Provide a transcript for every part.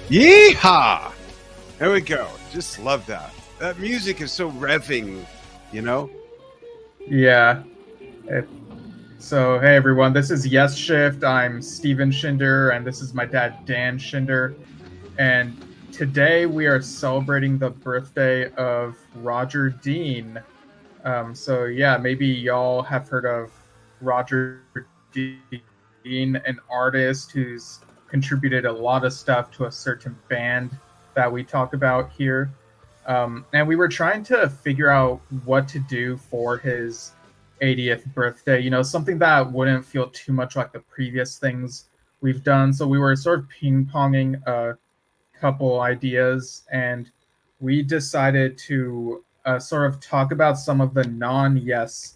Yeehaw! There we go. Just love that. That music is so revving, you know? Yeah. It, so, hey everyone, this is Yesshift. I'm Steven Schinder, and this is my dad, Dan Schinder. And today we are celebrating the birthday of Roger Dean. So, yeah, maybe y'all have heard of Roger Dean, an artist who's contributed a lot of stuff to a certain band that we talk about here. And we were trying to figure out what to do for his 80th birthday, something that wouldn't feel too much like the previous things we've done. So we were sort of ping-ponging a couple ideas, and we decided to sort of talk about some of the non-Yes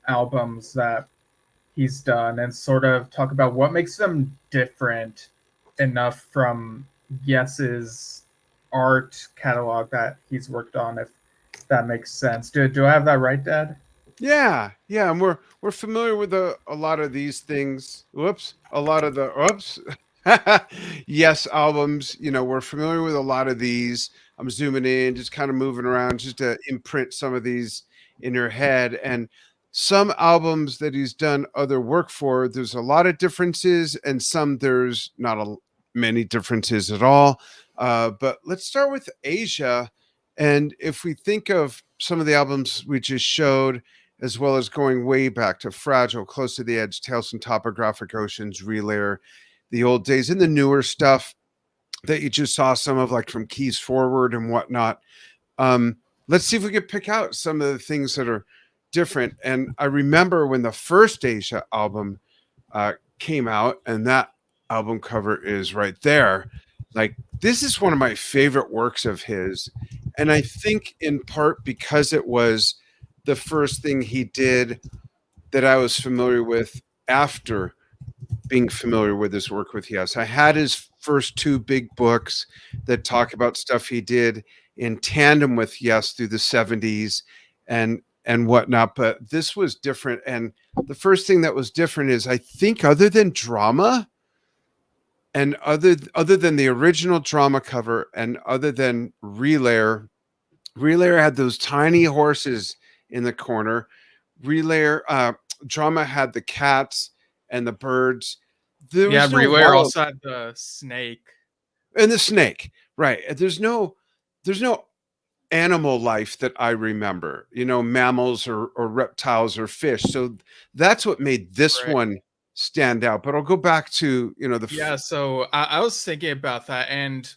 albums that he's done and sort of talk about what makes them different enough from Yes's art catalog that he's worked on, if that makes sense. Do I have that right, Dad? Yeah, and we're familiar with a lot of these things. Whoops, a lot of the Yes albums. We're familiar with a lot of these. I'm zooming in, just kind of moving around, just to imprint some of these in your head. And some albums that he's done other work for, there's a lot of differences, and some there's not many differences at all. But let's start with Asia. And if we think of some of the albums we just showed, as well as going way back to Fragile, Close to the Edge, Tales from Topographic Oceans, Relayer, the old days, and the newer stuff that you just saw some of, like from Keys Forward and whatnot. Let's see if we could pick out some of the things that are different. And I remember when the first Asia album came out, and that album cover is right there. Like, this is one of my favorite works of his. And I think in part because it was the first thing he did that I was familiar with after being familiar with his work with Yes. I had his first two big books that talk about stuff he did in tandem with Yes through the 70s and whatnot, but this was different. And the first thing that was different is, I think, other than Drama and other than the original Drama cover and other than Relayer had those tiny horses in the corner. Drama had the cats and the birds. Relayer also had the snake. And the snake, right. There's no animal life that I remember, mammals or reptiles or fish. So that's what made this one stand out. But I'll go back to, so I was thinking about that, and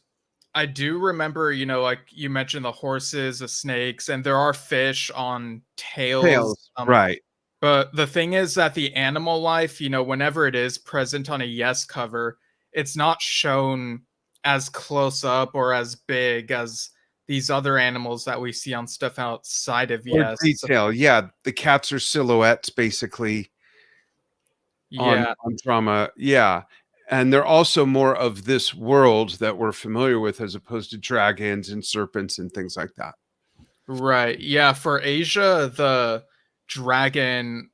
I do remember, like you mentioned, the horses, the snakes, and there are fish on tails. Right. But the thing is that the animal life, whenever it is present on a Yes cover, it's not shown as close up or as big as these other animals that we see on stuff outside of Yes. Detail. Yeah. The cats are silhouettes, basically. On Drama. Yeah. And they're also more of this world that we're familiar with, as opposed to dragons and serpents and things like that. Right. Yeah. For Asia, the dragon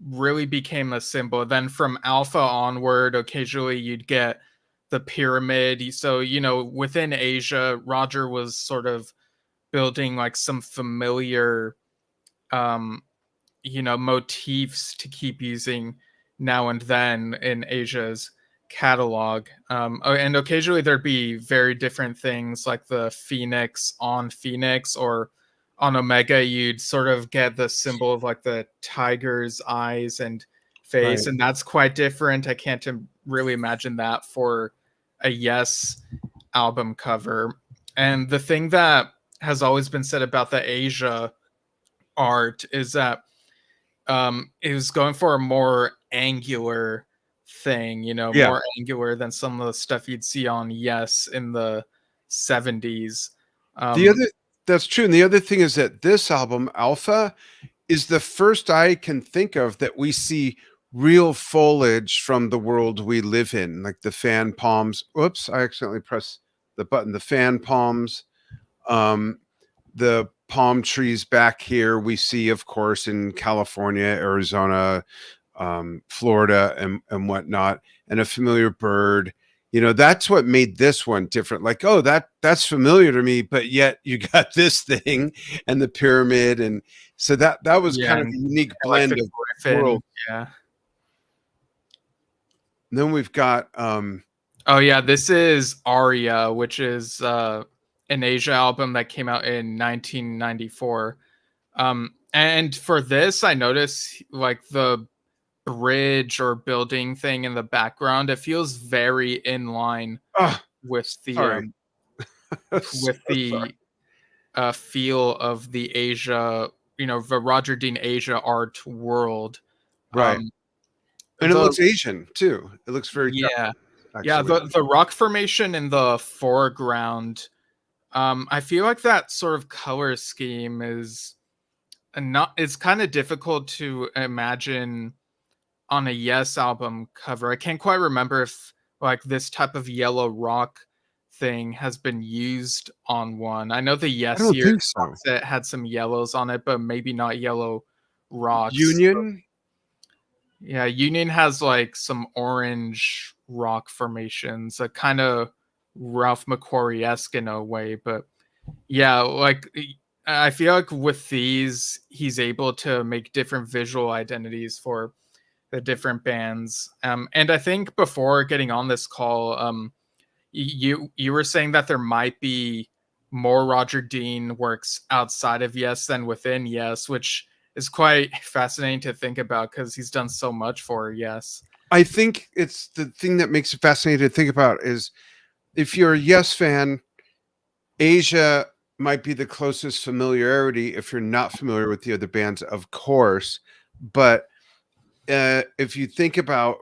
really became a symbol. Then from Alpha onward, occasionally you'd get the pyramid. So, within Asia, Roger was sort of building like some familiar, motifs to keep using now and then in Asia's catalog. And occasionally there'd be very different things, like the Phoenix on Phoenix, or on Omega you'd sort of get the symbol of like the tiger's eyes and face, right. And that's quite different. I can't really imagine that for a Yes album cover. And the thing that has always been said about the Asia art is that it was going for a more angular thing, more angular than some of the stuff you'd see on Yes in the 70s. That's true. And the other thing is that this album, Alpha, is the first I can think of that we see real foliage from the world we live in, like the fan palms. Oops, I accidentally pressed the button. The fan palms, the palm trees back here we see, of course, in California, Arizona, Florida, and whatnot, and a familiar bird. That's what made this one different. Like, oh, that's familiar to me, but yet you got this thing and the pyramid, and so that was Yeah, kind of and a unique like blend the of Griffin. world. Yeah. And then we've got Oh yeah, this is Aria, which is an Asia album that came out in 1994. And for this, I noticed like the bridge or building thing in the background. It feels very in line oh, with the sorry. um, So with sorry. the feel of the Asia, the Roger Dean Asia art world. Right. Um, And it the looks Asian too. It looks very Yeah, Japanese, yeah, actually. the rock formation in the foreground. I feel like that sort of color scheme is not. It's kind of difficult to imagine on a Yes album cover. I can't quite remember if like this type of yellow rock thing has been used on one. I know the I Yes don't Years think so. box set had some yellows on it, but maybe not yellow rocks. Union? Yeah, Union has like some orange rock formations, a kind of Ralph McQuarrie esque in a way, but yeah, like I feel like with these, he's able to make different visual identities for the different bands. And I think before getting on this call, you were saying that there might be more Roger Dean works outside of Yes than within Yes, which is quite fascinating to think about because he's done so much for Yes. I think it's the thing that makes it fascinating to think about is if you're a Yes fan, Asia might be the closest familiarity if you're not familiar with the other bands, of course. But if you think about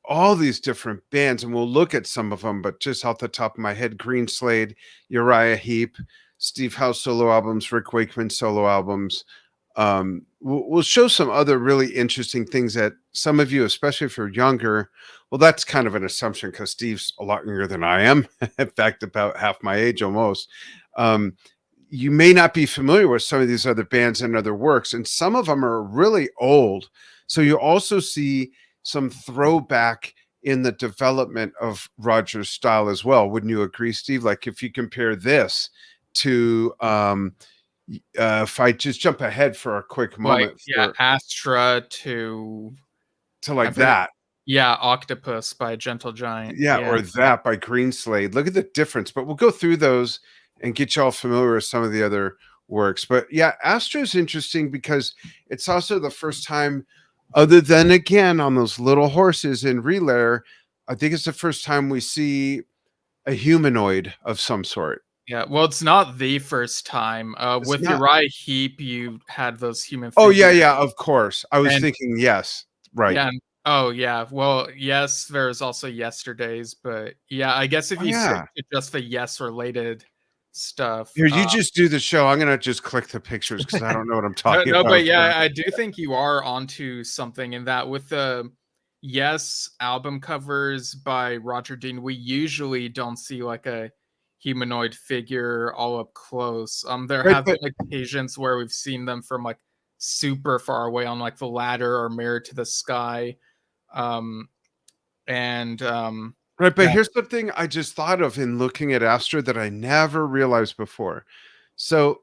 all these different bands, and we'll look at some of them, but just off the top of my head, Green Slade, Uriah Heep, Steve Howe solo albums, Rick Wakeman solo albums. We'll show some other really interesting things that some of you, especially if you're younger, well, that's kind of an assumption because Steve's a lot younger than I am. In fact, about half my age almost. Um, you may not be familiar with some of these other bands and other works, and some of them are really old. So you also see some throwback in the development of Roger's style as well. Wouldn't you agree, Steve? Like if you compare this to if I just jump ahead for a quick Like moment yeah, for Astra to I like forget. that. Yeah, Octopus by Gentle Giant. Yeah, Yeah. or that by Green Slade. Look at the difference, but we'll go through those and get you all familiar with some of the other works. But yeah, Astra is interesting because it's also the first time, other than again on those little horses in Relayer, I think it's the first time we see a humanoid of some sort. Yeah, well, it's not the first time. It's With not. Uriah Heep, you had those human Oh yeah, figures, yeah, of course. I was and thinking yes, right. yeah, and, oh yeah. Well, yes, there's also Yesterdays, but yeah, I guess if Oh you stick yeah. to just the Yes related stuff, Here, you just do the show. I'm gonna just click the pictures because I don't know what I'm no, talking no, about. but yeah, I do think you are onto something in that with the Yes album covers by Roger Dean. We usually don't see like a humanoid figure all up close. There Right, have but been occasions where we've seen them from like super far away on like the ladder or mirror to the sky. Um, and right, but yeah, here's something I just thought of in looking at Astra that I never realized before. So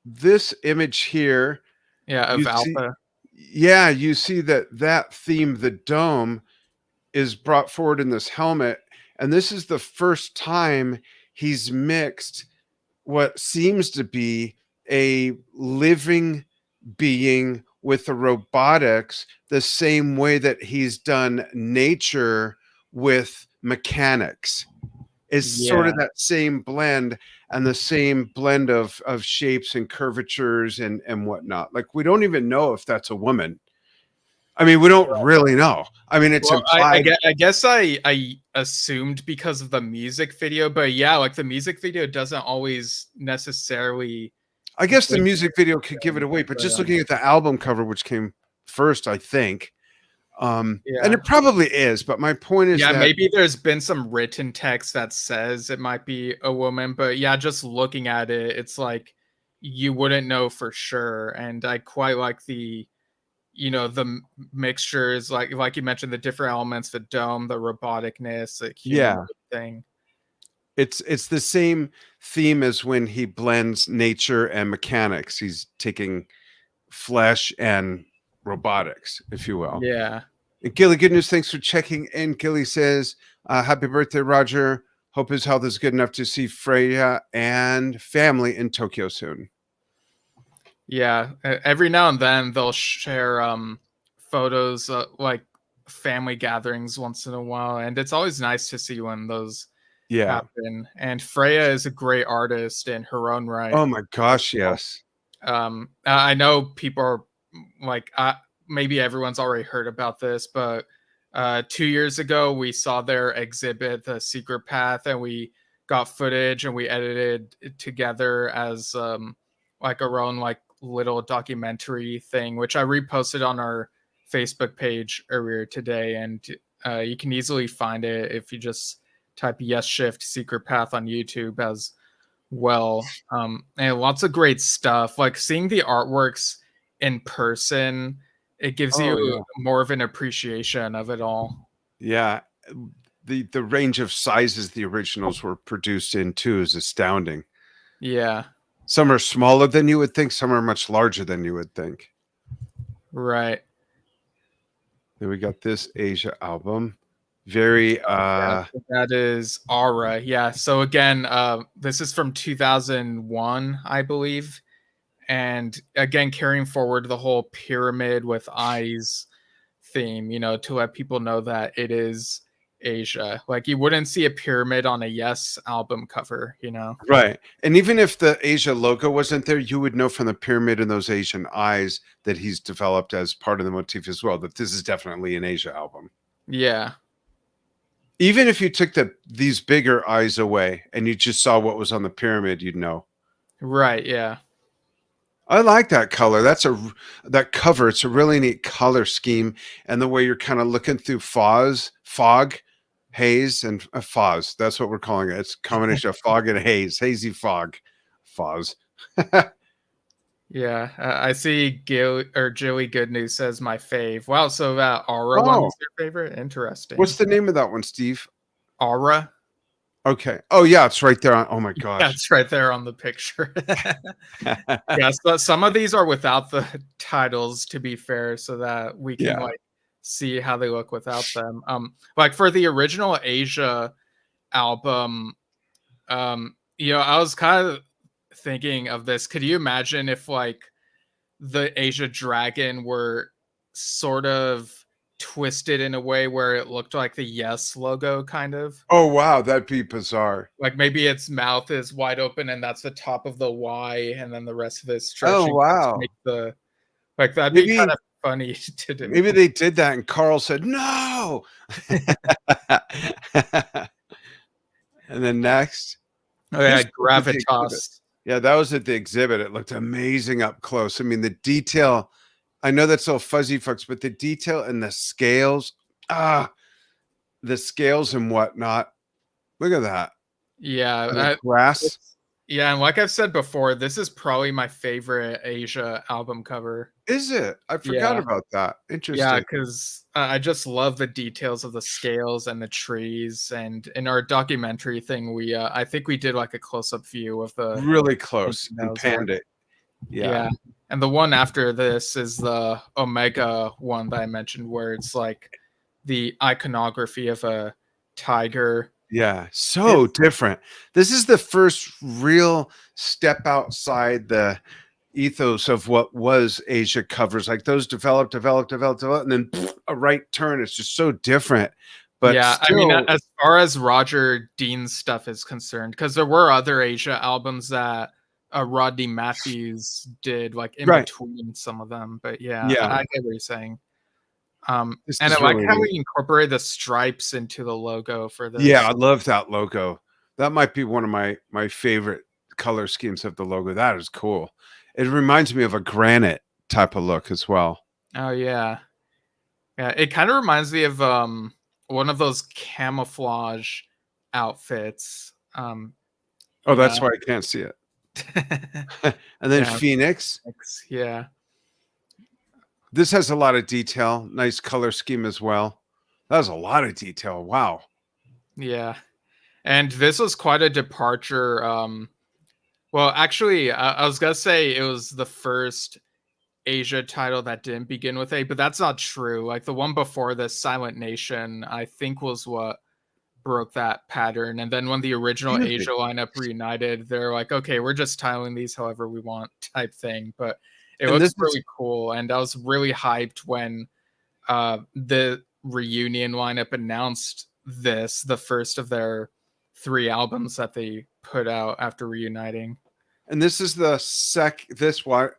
this image here, yeah, you of see, Alpha. yeah, you see that theme, the dome, is brought forward in this helmet, and this is the first time he's mixed what seems to be a living being with the robotics the same way that he's done nature with mechanics. It's sort Yeah. of that same blend and the same blend of shapes and curvatures and whatnot. Like we don't even know if that's a woman. I mean, we don't really know. I mean, it's Well, I, implied. guess, I guess I assumed because of the music video, but yeah, like the music video doesn't always necessarily I guess the give music video could give it anything, away, but but just looking at the album cover, which came first, I think, and yeah. it probably is. But my point is Yeah, that maybe there's been some written text that says it might be a woman, but yeah, just looking at it, it's like you wouldn't know for sure. And I quite like the, the mixtures, like you mentioned, the different elements, the dome, the roboticness, the humanoid Yeah. thing. It's the same theme as when he blends nature and mechanics. He's taking flesh and robotics, if you will. Yeah. And Gilly, good news. Thanks for checking in. Gilly says, happy birthday, Roger. Hope his health is good enough to see Freya and family in Tokyo soon. Yeah, every now and then they'll share photos, like family gatherings once in a while, and it's always nice to see when those Yeah. happen. And Freya is a great artist in her own right Oh my as gosh, well. yes. I know people are like, maybe everyone's already heard about this, but 2 years ago we saw their exhibit, The Secret Path, and we got footage and we edited it together as like our own like little documentary thing, which I reposted on our Facebook page earlier today, and you can easily find it if you just type Yesshift Secret Path on YouTube as well. And lots of great stuff. Like seeing the artworks in person, it gives Oh you yeah. more of an appreciation of it all. Yeah. The range of sizes the originals were produced in too is astounding. Yeah, Some are smaller than you would think, some are much larger than you would think. right. Then we got this Asia album. Very Yeah, so that is Aura. Yeah. So again, this is from 2001, I believe. And again, carrying forward the whole pyramid with eyes theme, to let people know that it is Asia. Like you wouldn't see a pyramid on a Yes album cover. right. And even if the Asia logo wasn't there, you would know from the pyramid and those Asian eyes that he's developed as part of the motif as well, that this is definitely an Asia album. Yeah. Even if you took these bigger eyes away and you just saw what was on the pyramid, you'd know. Right. Yeah. I like that color. That cover. It's a really neat color scheme, and the way you're kind of looking through fog, haze, and fuzz. That's what we're calling it. It's a combination of fog and haze, hazy fog, fuzz. Yeah. I see Gil or Joey Good News says my fave. Wow. So that Aura one Oh, is your favorite? Interesting. what's the name of that one, Steve? Aura. Okay. Oh yeah, it's right there. Oh my Yeah, gosh. it's right there on the picture. Yeah, so some of these are without the titles, to be fair, so that we can Yeah. like see how they look without them. Like for the original Asia album, I was kind of thinking of this. Could you imagine if like the Asia Dragon were sort of twisted in a way where it looked like the Yes logo, kind of? Oh wow, that'd be bizarre. Like maybe its mouth is wide open and that's the top of the Y, and then the rest of it Oh stretching to wow. make the like that'd be kind Maybe of funny to do. maybe they did that, and Carl said no. And then next, Oh yeah, this was at the exhibit. gravitas. Yeah, that was at the exhibit. It looked amazing up close. I mean, the detail. I know that's all fuzzy, folks, but the detail and the scales, ah, the scales and whatnot. Look at that. Yeah, And the grass. yeah, and like I've said before, this is probably my favorite Asia album cover. Is it? I forgot Yeah, about that. yeah, Interesting. because I just love the details of the scales and the trees. And in our documentary thing, we I think we did like a close up view of the Really painting close that and was there. panned it. Yeah. Yeah. And the one after this is the Omega one that I mentioned, where it's like the iconography of a tiger. Yeah. So It's different. This is the first real step outside the ethos of what was Asia covers. Like those developed, and then a right turn. It's just so different. But yeah, I mean, still, as far as Roger Dean's stuff is concerned, because there were other Asia albums that Rodney Matthews did, like in right. between some of them. But yeah, Yeah. I get what you're saying. This And I is like really how neat. we incorporate the stripes into the logo for Yeah, this. I love that logo. That might be one of my favorite color schemes of the logo. That is cool. It reminds me of a granite type of look as well. Oh yeah. Yeah, it kind of reminds me of one of those camouflage outfits. Oh, You that's know. why I can't see it. and then Yeah, Phoenix. yeah, This has a lot of detail, nice color scheme as well. That was a lot of detail. Wow. yeah. And this was quite a departure. Well, actually, I was gonna say it was the first Asia title that didn't begin with A, but that's not true. Like the one before this, Silent Nation, I think was what broke that pattern. And then when the original Really? Asia lineup reunited, they're like, okay, we're just titling these however we want type thing. But it And this looks is really cool. And I was really hyped when the reunion lineup announced this, the first of their 3 albums that they put out after reuniting. and this is the this one.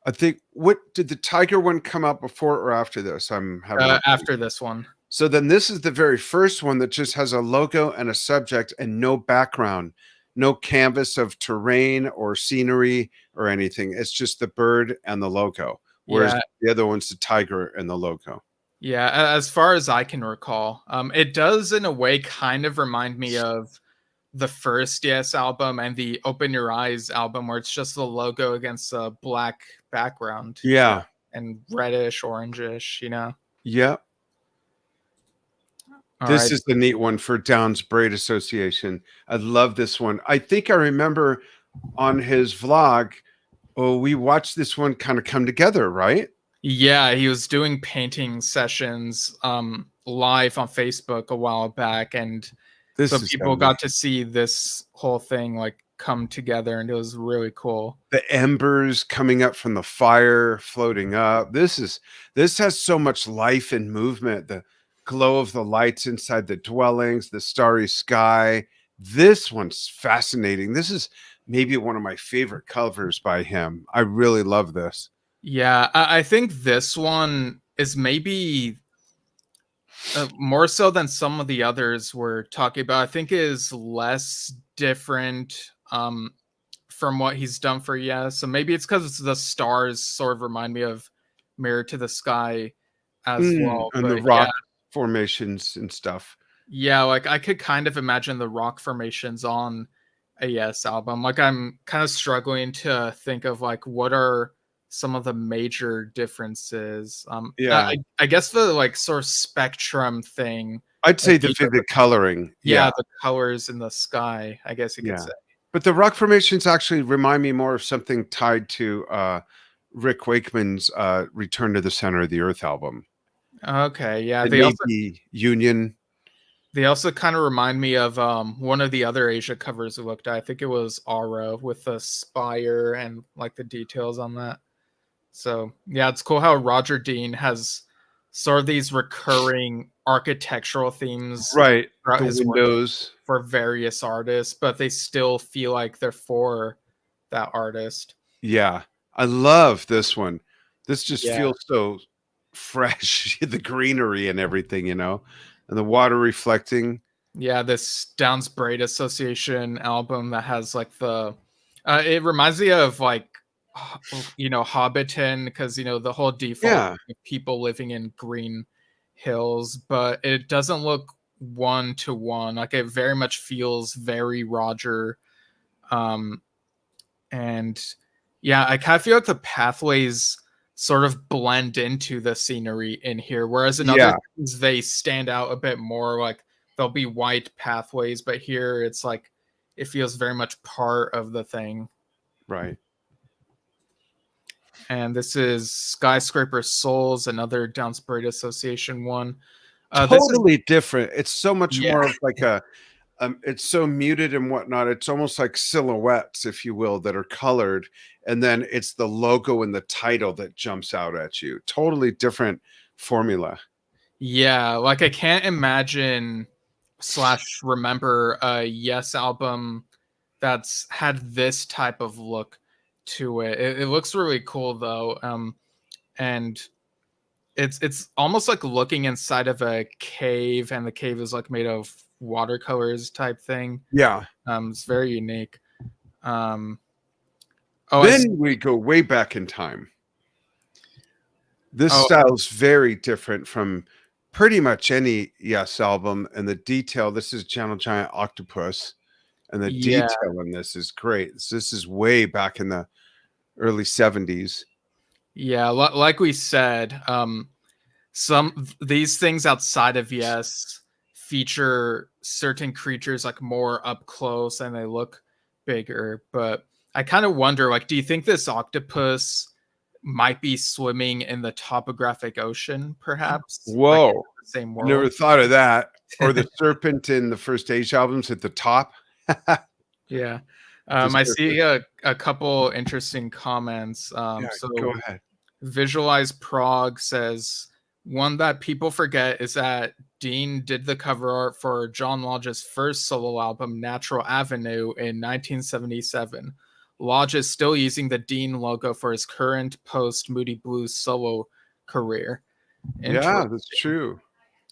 I think what did the Tiger one come out before or after this? I'm having a After this one. So then this is the very first one that just has a logo and a subject and no background, no canvas of terrain or scenery or anything. It's just the bird and the logo. Whereas Yeah, the other one's the tiger and the logo. yeah. As far as I can recall, it does in a way kind of remind me of the first Yes album and the Open Your Eyes album, where it's just the logo against a black background Yeah. and reddish, orangish. Yeah. All This right. is the neat one for Downs Braid Association. I love this one. I think I remember on his vlog, oh, we watched this one kind of come together, right? Yeah, he was doing painting sessions live on Facebook a while back, and so This is people amazing. got to see this whole thing like come together, and it was really cool. The embers coming up from the fire floating up. This has so much life and movement. The glow of the lights inside the dwellings, the starry sky. This one's fascinating. This is maybe one of my favorite covers by him. I really love this. Yeah, I think this one is maybe more so than some of the others we're talking about. I think is less different from what he's done for Yes. So maybe it's because the stars sort of remind me of Mirror to the Sky as well. And the But yeah, rock formations and stuff. yeah, like I could kind of imagine the rock formations on a Yes album. Like I'm kind of struggling to think of like what are some of the major differences. Yeah. I guess the like sort of spectrum thing, I'd like say the vivid coloring. yeah, Yeah. the colors in the sky, I guess you could Yeah. say. But the rock formations actually remind me more of something tied to Rick Wakeman's Return to the Center of the Earth album. Okay, yeah, It may be Union. they also kind of remind me of one of the other Asia covers we looked at. I think it was Aura with the spire and like the details on that. So yeah, it's cool how Roger Dean has sort of these recurring architectural themes Right. throughout The his work windows. for various artists, but they still feel like they're for that artist. Yeah. I love this one. This just Yeah. feels so fresh. The greenery and everything, and the water reflecting. Yeah, this Downs Braid Association album that has like the it reminds me of like Hobbiton, because the whole default Yeah. of people living in green hills, but it doesn't look one to one. Like it very much feels very Roger. Um and yeah, I kind of feel like the pathways sort of blend into the scenery in here, whereas in other Yeah. things they stand out a bit more. Like there'll be white pathways, but here it's like it feels very much part of the thing. Right. And this is Skyscraper Souls, another Downs Braid Association one. This is Totally different. It's so much yeah, more of like it's so muted and whatnot. It's almost like silhouettes, if you will, that are colored. And then it's the logo and the title that jumps out at you. Totally different formula. yeah. Like I can't imagine slash remember a Yes album that's had this type of look to it. It looks really cool though, and it's almost like looking inside of a cave, and the cave is like made of watercolors type thing. Yeah. It's very unique. Oh, Then we go way back in time. This oh, style's very different from pretty much any Yes album. And the detail, this is Gentle Giant Octopus. and the Yeah, detail in this is great. This is way back in the early 70s. yeah. Like we said, these things outside of Yes feature certain creatures like more up close and they look bigger. But I kind of wonder, like, do you think this octopus might be swimming in the topographic ocean, perhaps, like in Whoa. the same I never world? thought of that. Or the serpent in the first Age albums at the top. Yeah. The I see serpent. a couple interesting comments. Yeah, go So ahead. Visualize Prague says one that people forget is that Dean did the cover art for John Lodge's first solo album, Natural Avenue, in 1977. Lodge is still using the Dean logo for his current post Moody Blues solo career. Yeah, Interesting. that's true.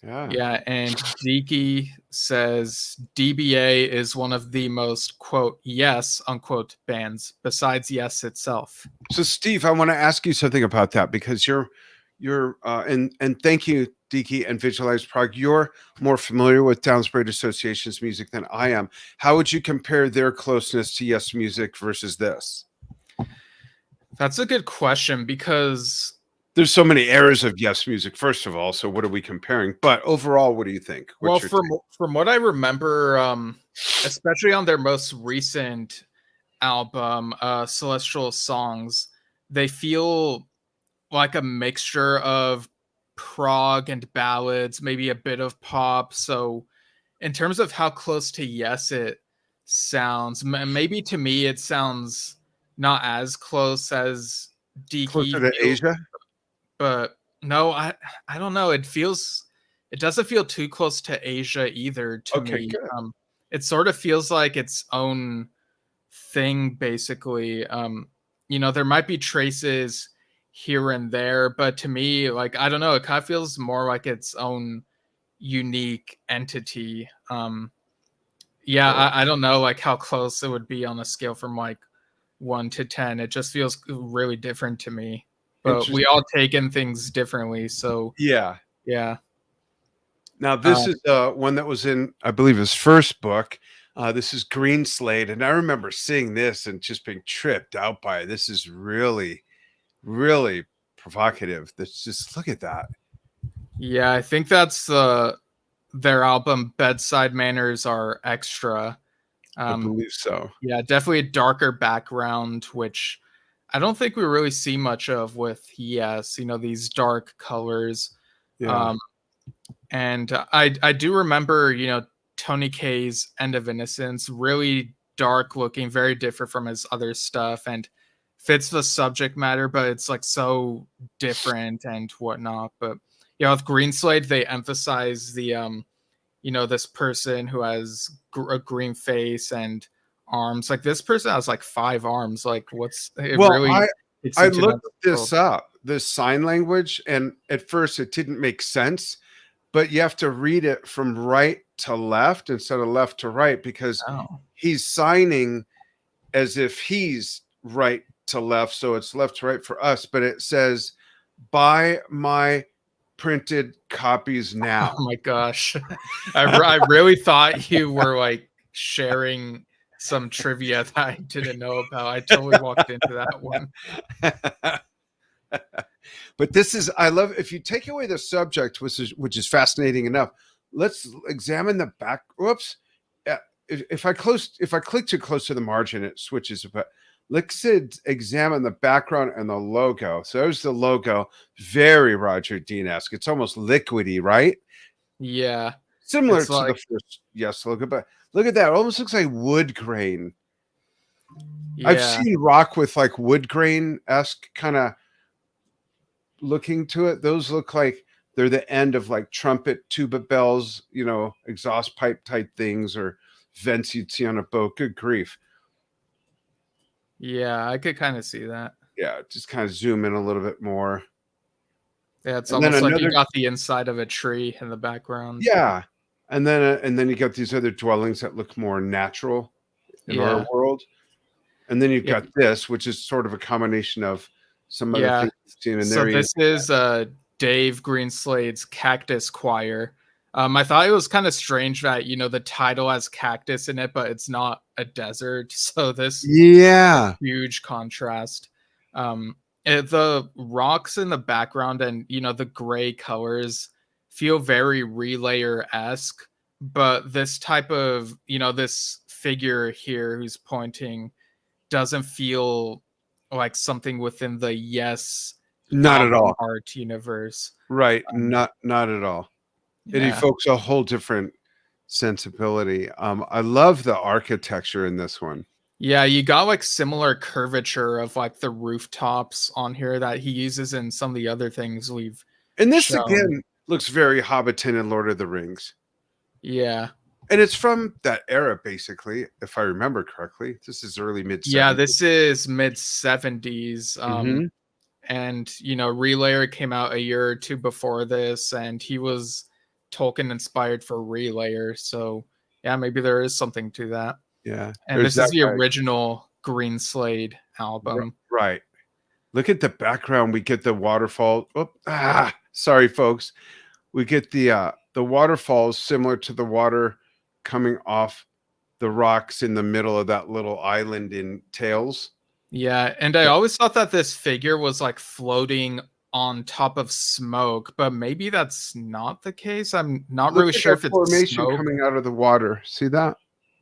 Yeah. Yeah, and Deaky says DBA is one of the most quote yes unquote bands besides Yes itself. So, Steve, I want to ask you something about that because and thank you, Diki and Visualize Prague. You're more familiar with Downsbury Association's music than I am. How would you compare their closeness to Yes Music versus this? That's a good question because, There's so many eras of Yes Music, first of all. So, what are we comparing? But overall, what do you think? well, What's your take? from what I remember, especially on their most recent album, Celestial Songs, they feel like a mixture of prog and ballads, maybe a bit of pop. So, in terms of how close to Yes it sounds, maybe to me it sounds not as close as Deaky Closer to feels, Asia? but no, I don't know. It doesn't feel too close to Asia either to Okay, me. good. It sort of feels like its own thing, basically. There might be traces here and there, but to me, like I don't know, it kind of feels more like its own unique entity. Yeah, Cool. I don't know like how close it would be on a scale from like 1 to 10. It just feels really different to me. But we Interesting. all take in things differently, so Yeah. yeah. Now, Uh, this is one that was in, I believe, his first book. This is Green Slate, and I remember seeing this and just being tripped out by it. This is really, really provocative. That's just look at that. yeah, I think that's their album Bedside Manners Are Extra. I Um, believe so. yeah, definitely a darker background, which I don't think we really see much of with Yes, these dark colors. Yeah. Um, And I do remember, Tony Kaye's End of Innocence, really dark looking, very different from his other stuff, and fits the subject matter, but it's like so different and whatnot. But with Green Slade, they emphasize the this person who has a green face and arms. Like this person has like 5 arms. Like what's it Well, really takes I you to another looked this world. up, this sign language, and at first it didn't make sense, but you have to read it from right to left instead of left to right because Oh. he's signing as if he's right to left, so it's left to right for us, but it says buy my printed copies Oh now. my gosh. I really thought you were like sharing some trivia that I didn't know about. I totally walked into that one. But this is I love if you take away the subject, which is fascinating enough. Let's examine the back. Whoops. If I click too close to the margin, it switches. But let's examine the background and the logo. So there's the logo, very Roger Dean-esque. It's almost liquidy, right? Yeah. Similar It's to the like, first Yes logo, but look at that. It almost looks like wood grain. I've yeah. seen rock with like wood grain esque kind of looking to it. Those look like they're the end of like trumpet tuba bells, exhaust pipe type things or vents you'd see on a boat. Good grief. Yeah, I could kind of see that. Yeah, just kind of zoom in a little bit more. Yeah, it's And then almost like you another, got the inside of a tree in the background. yeah. And then you got these other dwellings that look more natural in our Yeah. world. And then you've Yeah. got this, which is sort of a combination of some other Yeah. things you've seen in So there. this is Dave Greenslade's Cactus Choir. I thought it was kind of strange that the title has cactus in it, but it's not a desert. So this Yeah, huge contrast. Um, the rocks in the background and the gray colors feel very relayer esque, but this type of this figure here who's pointing doesn't feel like something within the Yes not at album all. art universe. Right, Um, not at all. It yeah. evokes a whole different sensibility. I love the architecture in this one. Yeah, you got like similar curvature of like the rooftops on here that he uses in some of the other things we've And this shown. again looks very Hobbiton and Lord of the Rings. Yeah. And it's from that era, basically, if I remember correctly. This is early mid Yeah, 70s. this is mid 70s. Hmm. And Relayer came out a year or two before this, and he was Tolkien inspired for Relayer. So yeah, maybe there is something to that. Yeah, And there's this is that the guy. original Green Slade album. Right. Look at the background. We get the waterfall. Oh, sorry, folks. We get the waterfalls similar to the water coming off the rocks in the middle of that little island in Tales. Yeah, and I always thought that this figure was like floating on top of smoke, but maybe that's not the case. I'm not Look really at sure that if it's formation smoke. coming out of the water. See that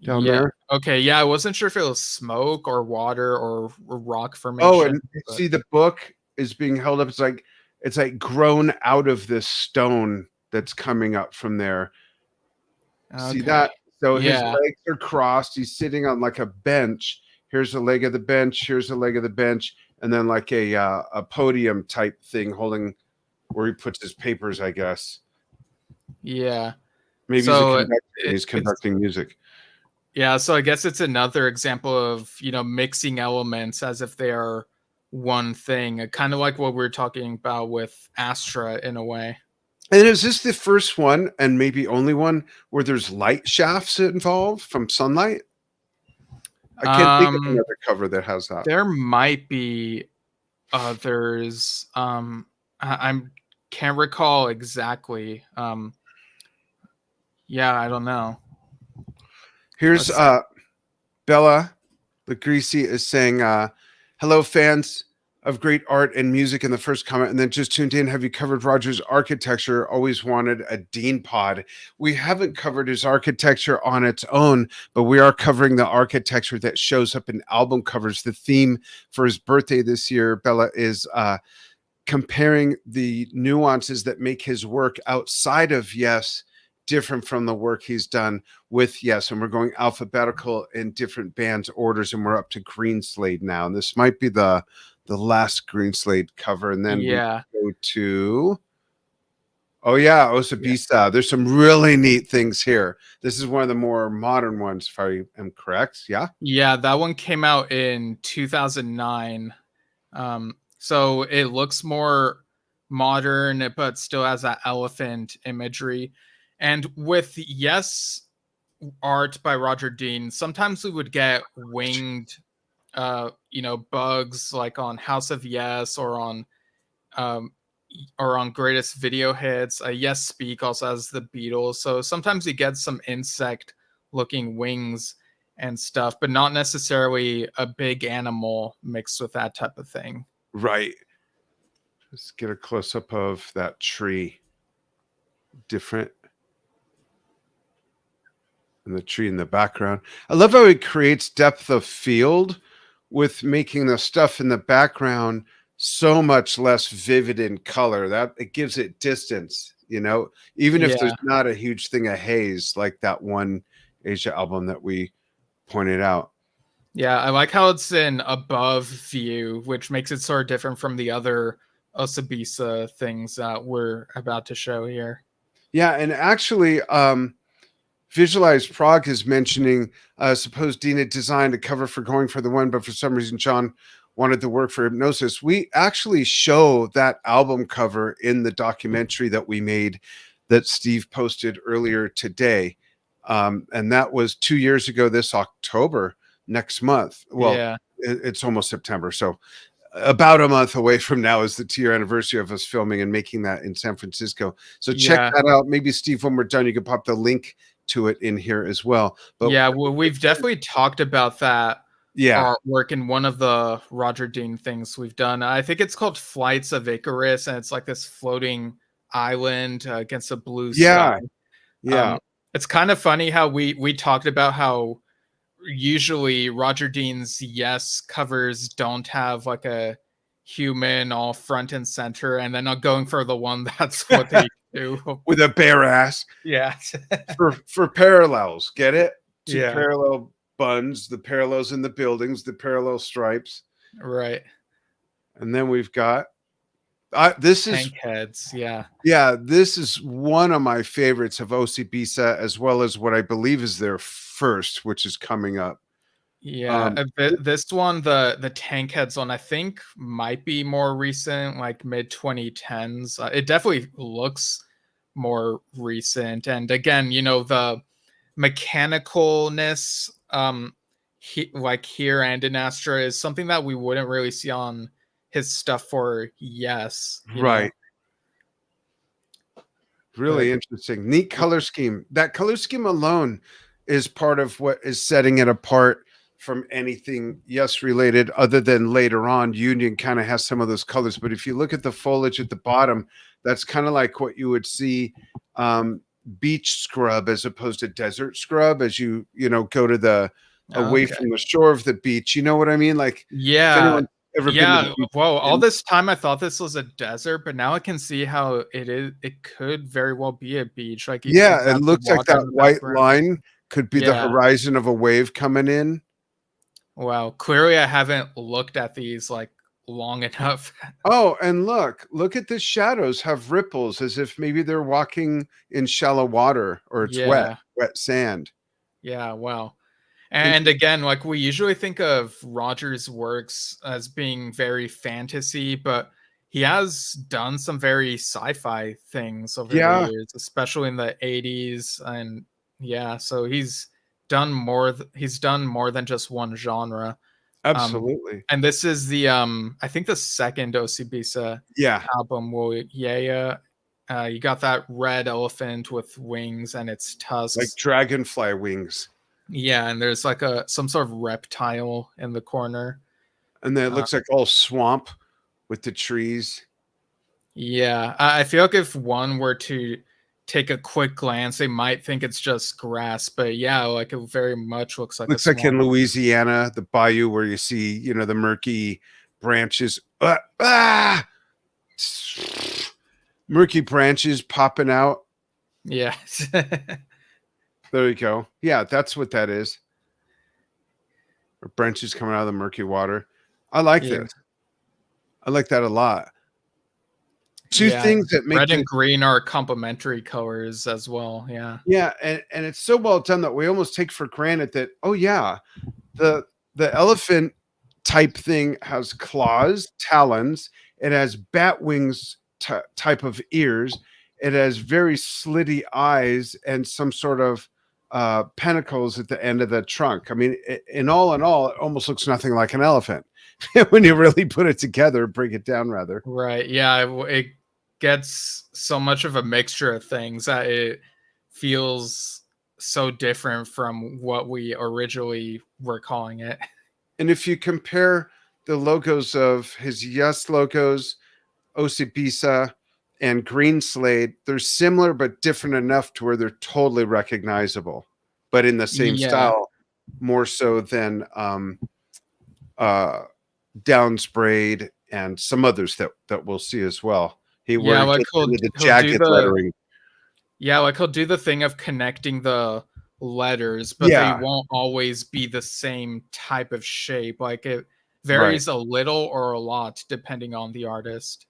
down Yeah. there? Okay. Yeah, I wasn't sure if it was smoke or water or rock Oh, formation, and but see the book is being held up. It's like grown out of this stone that's coming up from there. See okay. that? So his Yeah. legs are crossed. He's sitting on like a bench. Here's a leg of the bench. Here's a leg of the bench, and then like a podium type thing holding where he puts his papers. I guess Yeah. maybe he's a So conductor and he's it's conducting music. yeah, so I guess it's another example of, mixing elements as if they are one thing, kind of like what we are talking about with Astra in a way. And is this the first one and maybe only one where there's light shafts involved from sunlight? I can't think of Um another cover that has that. there might be others. I'm can't recall exactly. Yeah, I don't know. Here's Let's see. Bella the Greasy is saying, hello, fans of great art and music in the first comment. And then just tuned in. Have you covered Roger's architecture? Always wanted a Dean pod. We haven't covered his architecture on its own, but we are covering the architecture that shows up in album covers. The theme for his birthday this year, Bella, is comparing the nuances that make his work outside of Yes different from the work he's done with Yes. And we're going alphabetical in different bands orders, and we're up to Green Slade now. And this might be the last Green Slade cover. And then we Yeah. go to oh yeah, Yeah. Osabisa. There's some really neat things here. This is one of the more modern ones, if I am correct. Yeah. Yeah, that one came out in 2009. So it looks more modern, but still has that elephant imagery. And with Yes art by Roger Dean, sometimes we would get winged bugs like on House of Yes um or on Greatest Video Hits. Yes Speak also has the Beatles. So sometimes you get some insect looking wings and stuff, but not necessarily a big animal mixed with that type of thing. Right. Let's get a close up of that tree. Different. And the tree in the background. I love how he creates depth of field with making the stuff in the background so much less vivid in color. That it gives it distance, even if there's Yeah. not a huge thing of haze like that one Asia album that we pointed out. Yeah, I like how it's an above view, which makes it sort of different from the other Osabisa things that we're about to show here. Yeah, and actually, Visualize Prague is mentioning, suppose Dean had designed a cover for Going for the One, but for some reason John wanted to work for Hypnosis. We actually show that album cover in the documentary that we made that Steve posted earlier today. And that was 2 years ago this October, next month. Well, Yeah. it's almost September. So about a month away from now is the 2-year anniversary of us filming and making that in San Francisco. So check Yeah. that out. Maybe Steve, when we're done, you can pop the link to it in here as well. But Yeah, well, we've definitely talked about that yeah, artwork in one of the Roger Dean things we've done. I think it's called Flights of Icarus, and it's like this floating island against a blue sky. yeah, yeah, Um, it's kind of funny how we talked about how usually Roger Dean's Yes covers don't have like a human all front and center, and then I'm going for the one that's what they do. with a bare ass Yeah. for parallels. Get it? Two Yeah. parallel buns, the parallels in the buildings, the parallel stripes, Right. and then we've got. This is Tank heads. Yeah. Yeah, this is one of my favorites of OCBSA, as well as what I believe is their first, which is coming up. Yeah, Um, this one, the tank heads one, I think might be more recent, like mid 2010s. It definitely looks more recent, and again, the mechanicalness, like here and in Astra, is something that we wouldn't really see on his stuff for right. But Really interesting. Neat color scheme. That color scheme alone is part of what is setting it apart from anything Yes related, other than later on Union kind of has some of those colors. But if you look at the foliage at the bottom, that's kind of like what you would see um, beach scrub as opposed to desert scrub as you go to the away okay. from the shore of the beach. You know what I mean? Like if Yeah. anyone ever been to the Yeah. beach Whoa. All in, this time I thought this was a desert, but now I can see how it is. It could very well be a beach. Like you could yeah, it have the looks like water that in the white background. line could be the Yeah. horizon of a wave coming in. Wow. Clearly I haven't looked at these like long enough. Oh, and look at the shadows have ripples as if maybe they're walking in shallow water or it's Yeah. wet sand. Yeah. Wow. And Interesting. again, like we usually think of Roger's works as being very fantasy, but he has done some very sci-fi things over the Yeah, years, especially in the 80s. And yeah, so he's done more than just one genre. Um absolutely. and this is the I think the second OCBisa Yeah, album. Well, yeah, you got that red elephant with wings and its like tusks. dragonfly wings. Yeah, and there's like some sort of reptile in the corner. And then it Uh, looks like all swamp with the trees. yeah, I feel like if one were to take a quick glance, they might think it's just grass, but yeah, like it very much looks like a Looks like in swamp. Louisiana, the bayou where you see the murky branches. Murky branches popping out. Yeah. There you go. Yeah, that's what that is. Or branches coming out of the murky water. I like Yeah. this. I like that a lot. Two Yeah. things that make Red and this, green are complementary colors as well. Yeah. yeah, and it's so well done that we almost take for granted that, oh yeah, the the elephant type thing has claws, talons, it has bat wings type of ears, it has very slitty eyes and some sort of pentacles at the end of the trunk. I mean, in all, it almost looks nothing like an elephant when you really put it together, break it down rather. Right. Yeah. It gets so much of a mixture of things that it feels so different from what we originally were calling it. And if you compare the logos of his Yes logos, Osibisa, and Green Slade, they're similar but different enough to where they're totally recognizable, but in the same Yeah. style, more so than uh, Down Sprayed and some others that we'll see as well. Where Yeah, he like gets he'll into the he'll do jagged the lettering. yeah, like he'll do the thing of connecting the letters, but they Yeah, won't always be the same type of shape. Like it right. varies a little or a lot depending on the artist.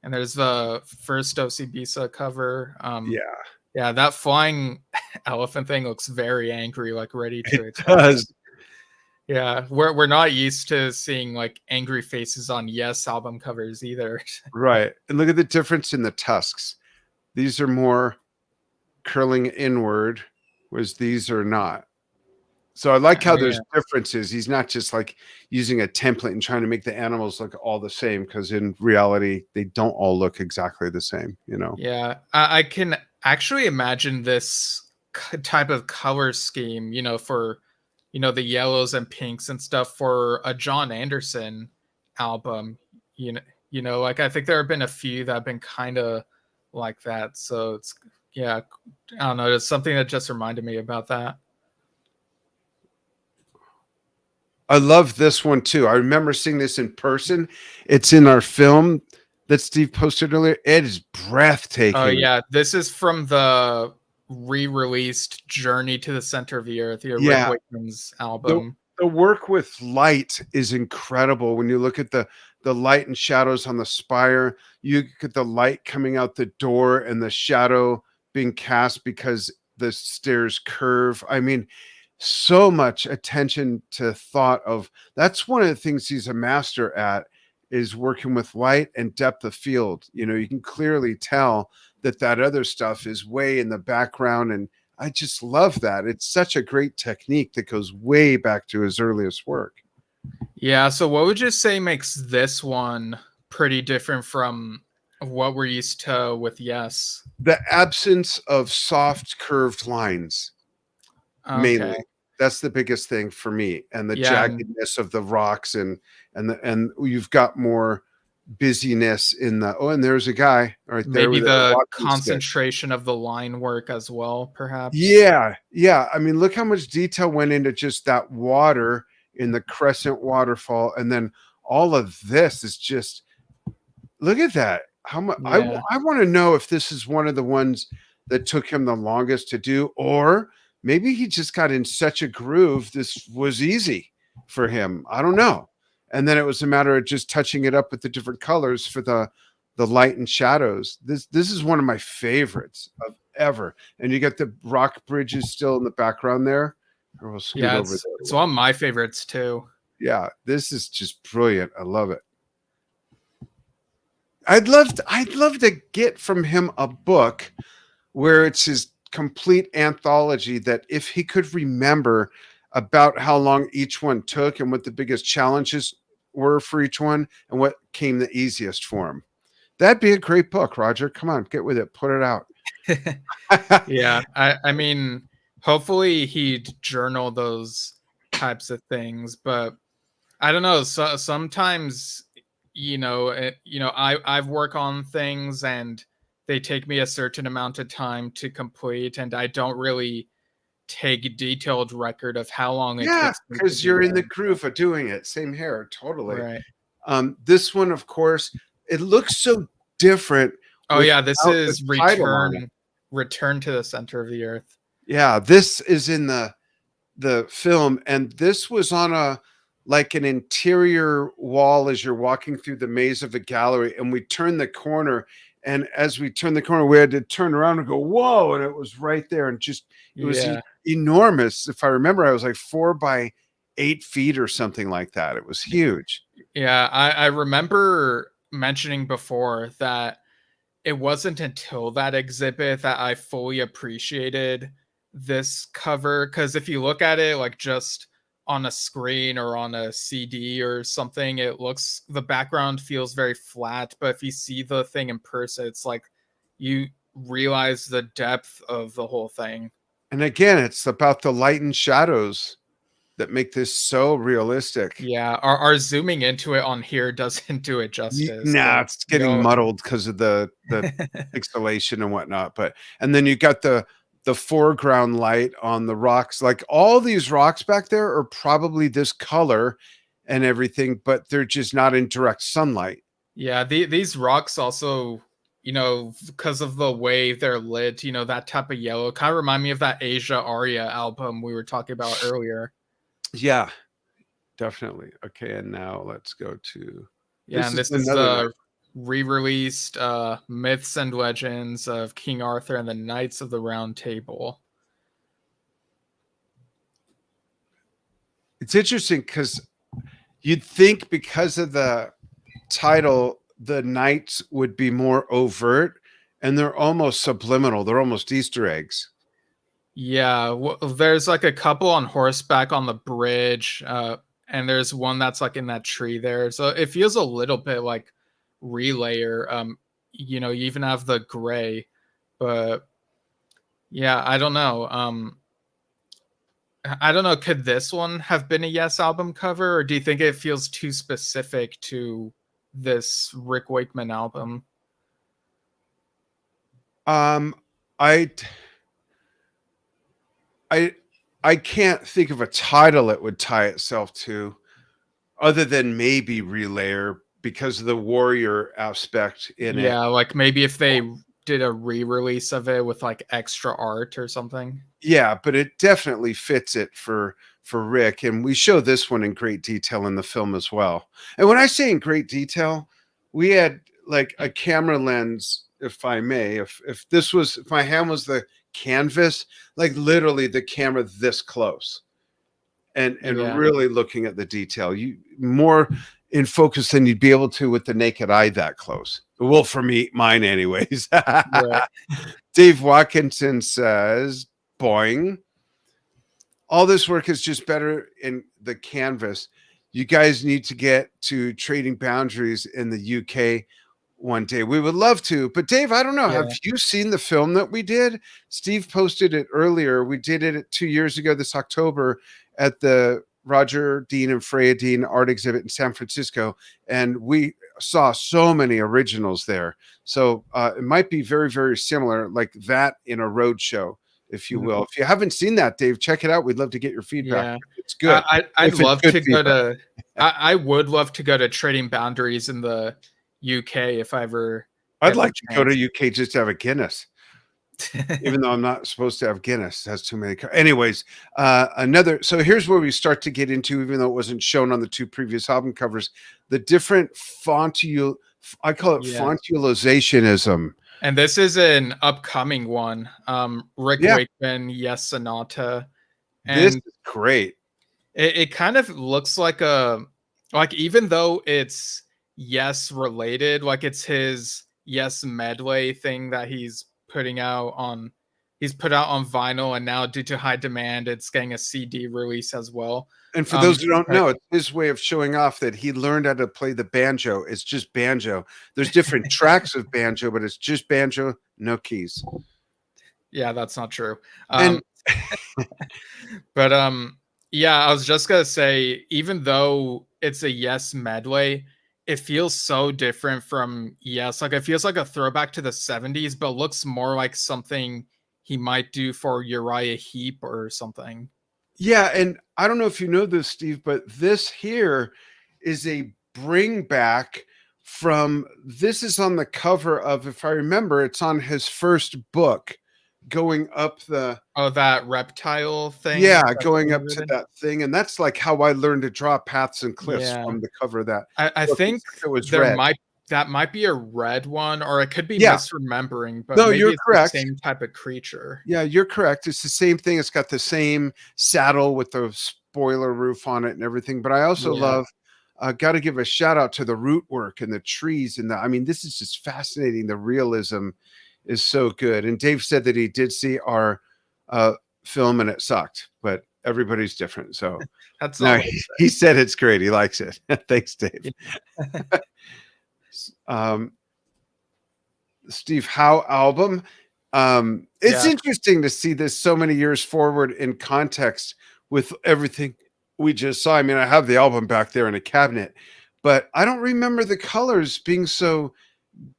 And there's the first OCBisa cover. Yeah, Yeah, that flying elephant thing looks very angry, like ready it to attack. does. Yeah, we're not used to seeing like angry faces on Yes album covers either. Right. And look at the difference in the tusks. These are more curling inward, whereas these are not. So I like how Oh yeah. there's differences. He's not just like using a template and trying to make the animals look all the same because in reality they don't all look exactly the same, you know. Yeah, I can actually imagine this type of color scheme, for the yellows and pinks and stuff for a John Anderson album. You know, like I think there have been a few that have been kind of like that. So it's yeah, I don't know. It's something that just reminded me about that. I love this one too. I remember seeing this in person. It's in our film that Steve posted earlier. It is Oh breathtaking. yeah, this is from the re-released Journey to the Center of the Earth, your Rick Yeah, Wakeman's the album. the work with light is incredible. When you look at the light and shadows on the spire, you get the light coming out the door and the shadow being cast because the stairs curve. I mean, so much attention to thought of that's one of the things he's a master at is working with light and depth of field. You know, you can clearly tell that that other stuff is way in the background, and I just love that. It's such a great technique that goes way back to his earliest work. Yeah, so what would you say makes this one pretty different from what we're used to with Yes? The absence of soft curved lines, Okay. mainly. That's the biggest thing for me, and the Yeah, and jaggedness of the rocks, and you've got more busyness in the oh, and there's a guy right there maybe with a the walking stick. concentration of the line work as well, perhaps. Yeah, yeah. I mean, look how much detail went into just that water in the crescent waterfall, and then all of this is just look at that. How much Yeah. I want to know if this is one of the ones that took him the longest to do, or maybe he just got in such a groove. This was easy for him. I don't know. And then it was a matter of just touching it up with the different colors for the light and shadows. This is one of my favorites of ever. And you get the rock bridges still in the background there. Or we'll scoot Yeah, over it's there a it's little. one of my favorites too. Yeah, this is just brilliant. I love it. I'd love to get from him a book where it's his complete anthology that if he could remember about how long each one took and what the biggest challenges were for each one and what came the easiest for him. That'd be a great book, Roger. Come on, get with it. Put it out. Yeah, I mean, hopefully he'd journal those types of things, but I don't know. So sometimes, I've work on things and they take me a certain amount of time to complete, and I don't really take detailed record of how long it Yeah, takes me to because do you're in the them. groove of doing it. Same here, totally. Right. This one, of course, it looks so different Oh yeah, this without the is title on it. Return to the Center of the Earth. Yeah, this is in the film, and this was on a like an interior wall as you're walking through the maze of the gallery, and we turned the corner, and as we turned the corner we had to turn around and go whoa, and it was right there, and just it was Yeah. enormous. If I remember, I was like 4 by 8 feet or something like that. It was huge. Yeah, I remember mentioning before that it wasn't until that exhibit that I fully appreciated this cover. Because if you look at it like just on a screen or on a CD or something, the background feels very flat. But if you see the thing in person, it's like you realize the depth of the whole thing. And again, it's about the light and shadows that make this so realistic. Yeah, our zooming into it on here doesn't do it justice. Nah, So it's getting you'll muddled because of the pixelation and whatnot. But and then you got the foreground light on the rocks. Like all these rocks back there are probably this color and everything, but they're just not in direct sunlight. Yeah, these rocks also, because of the way they're lit, that type of yellow kind of remind me of that Asia Aria album we were talking about earlier. Yeah, definitely. Okay, and now let's go to Yeah, this and is this is another night. the re-released Myths and Legends of King Arthur and the Knights of the Round Table. It's interesting because you'd think because of the title, the knights would be more overt, and they're almost subliminal. They're almost Easter eggs. Yeah, there's like a couple on horseback on the bridge, and there's one that's like in that tree there. So it feels a little bit like relayer. You even have the gray, but yeah, I don't know. I don't know. Could this one have been a Yes album cover, or do you think it feels too specific to this Rick Wakeman album? Um, I I I can't think of a title it would tie itself to, other than maybe Relayer because of the warrior aspect in it. Yeah, like maybe if they did a re-release of it with like extra art or something. Yeah, but it definitely fits it for Rick, and we show this one in great detail in the film as well. And when I say in great detail, we had like a camera lens, if I may, if my hand was the canvas, like literally the camera this close, and Yeah, really looking at the detail. You more in focus than you'd be able to with the naked eye that close. Well, for me, mine anyways. right. Dave Watkinson says, boing. All this work is just better in the canvas. You guys need to get to Trading Boundaries in the UK one day. We would love to. But Dave, I don't know. Have Yeah, you seen the film that we did? Steve posted it earlier. We did it 2 years ago this October at the Roger Dean and Freya Dean art exhibit in San Francisco. And we saw so many originals there. So it might be very, very similar, like that in a road show, if you mhm, will. If you haven't seen that, Dave, check it out. We'd love to get your feedback. yeah. It's good. I'd If it's love good to go feedback. to. I would love to go to Trading Boundaries in the UK if I ever I'd get the like to go to chance. UK just to have a Guinness, even though I'm not supposed to have Guinness. It has too many. Anyways, another. So here's where we start to get into, even though it wasn't shown on the two previous album covers, the different fontul. I call it Yeah, fontalizationism. and this is an upcoming one. Rick Yeah, Wakeman, Yes Sonata, this and is great. it kind of looks like a like even though it's Yes related, like it's his Yes medley thing that he's put out on vinyl, and now due to high demand, it's getting a CD release as well. And for Um, those who don't but know, it's his way of showing off that he learned how to play the banjo. It's just banjo. There's different tracks of banjo, but it's just banjo, no keys. yeah, that's not true. And Um, But yeah, I was just gonna say, even though it's a Yes medley, it feels so different from Yes. Like it feels like a throwback to the 70s, but looks more like something he might do for Uriah Heep or something. yeah, and I don't know if you know this, Steve, but this here is a bring back from this is on the cover of, if I remember, it's on his first book, going up the Oh, that reptile thing yeah, that's going up to limited. that thing. And that's like how I learned to draw paths and cliffs Yeah. from the cover of that I book, think except it was there red. might that might be a red one, or it could be Yeah, misremembering, but no, maybe you're it's the correct. same type of creature. Yeah, you're correct. It's the same thing. It's got the same saddle with the spoiler roof on it and everything. But I also Yeah. love, got to give a shout out to the root work and the trees and the. I mean, this is just fascinating. The realism is so good. And Dave said that he did see our uh, film and it sucked, but everybody's different. So That's no, all he said it's great. He likes it. Thanks, Dave. they say. Um, Steve Howe album. It's Yeah. interesting to see this so many years forward in context with everything we just saw. I mean, I have the album back there in a cabinet, but I don't remember the colors being so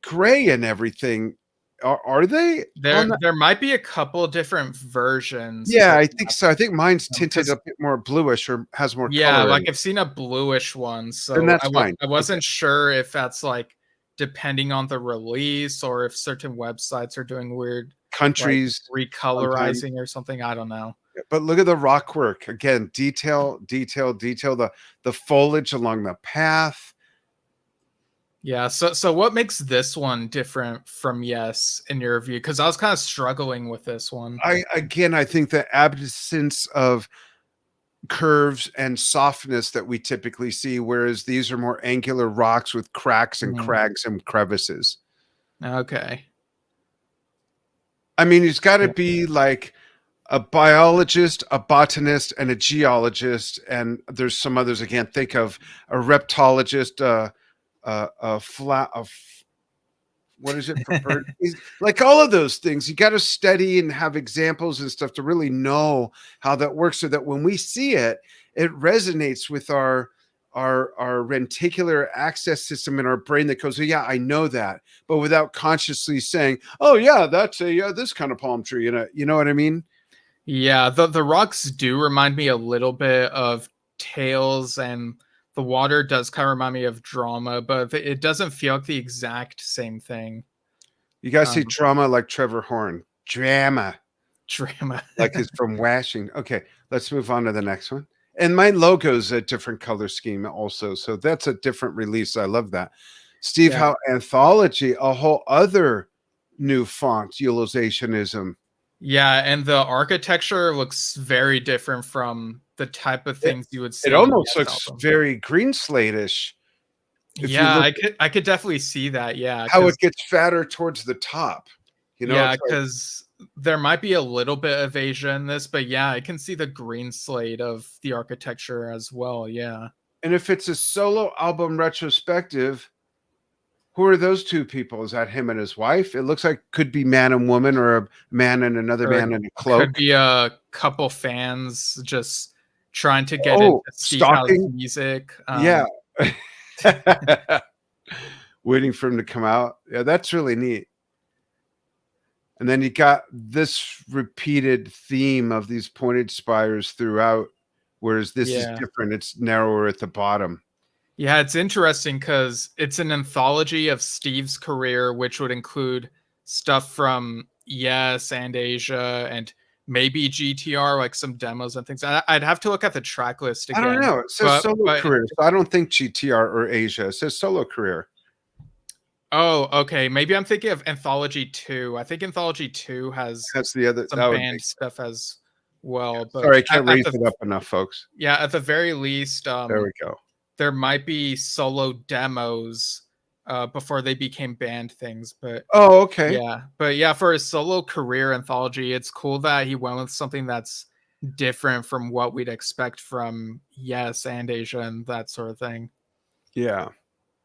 gray and everything. Are they on that? There might be a couple different versions, Yeah, but I think so. I think mine's tinted a because bit more bluish or has more yeah, color in like it. I've seen a bluish one, Then so that's fine. I Okay. wasn't sure if that's like depending on the release or if certain websites are doing weird like Countries sometimes. recolorizing or something. I don't know. But look at the rock work again, detail, detail, detail. The foliage along the path. Yeah, so what makes this one different from Yes in your view? Because I was kind of struggling with this one. I think the absence of curves and softness that we typically see, whereas these are more angular rocks with cracks and Mhm. crags and crevices. Okay. I mean, it's got to Yeah. be like a biologist, a botanist, and a geologist, and there's some others I can't think of. A reptologist, a flat, what is it for bird? Like all of those things, you got to study and have examples and stuff to really know how that works, so that when we see it, it resonates with our reticular access system in our brain that goes, oh, yeah, I know that, but without consciously saying, oh yeah, that's a this kind of palm tree. You know what I mean? Yeah, the rocks do remind me a little bit of Tales, and the water does kind of remind me of Drama, but it doesn't feel like the exact same thing. You guys say Um, drama like Trevor Horn, drama Drama. like it's from Washington. Okay, let's move on to the next one. And my logo's a different color scheme also, so that's a different release. I love that. Steve Yeah. Howe Anthology, a whole other new font utilizationism. Yeah, and the architecture looks very different from the type of It, things you would it see in a almost Yes looks album. very green slate-ish. If you Yeah, look I could definitely see that. Yeah, how because it gets fatter towards the top, yeah, it's like, because there might be a little bit of Asia in this, but yeah, I can see the green slate of the architecture as well. Yeah. and if it's a solo album retrospective, who are those two people? Is that him and his wife? It looks like could be man and woman, or a man and another Or it man in a could cloak. be a couple fans just trying to get into Oh, Steve Howe's stalking. music. Yeah. Waiting for him to come out. Yeah, that's really neat. And then you got this repeated theme of these pointed spires throughout, whereas this is Yeah. different. It's narrower at the bottom. Yeah, it's interesting because it's an anthology of Steve's career, which would include stuff from Yes and Asia and maybe GTR, like some demos and things. I'd have to look at the track list I don't again, know. It says but solo but career. So I don't think GTR or Asia. It says solo career. oh, okay, maybe I'm thinking of Anthology 2. I think Anthology 2 has That's the other. some That would band make. stuff as well, but Sorry, I can't at raise the it up enough, folks. yeah, at the very least, There we go. there might be solo demos before they became band things, but Oh, okay. yeah, for his solo career anthology, it's cool that he went with something that's different from what we'd expect from Yes and Asia and that sort of thing. Yeah.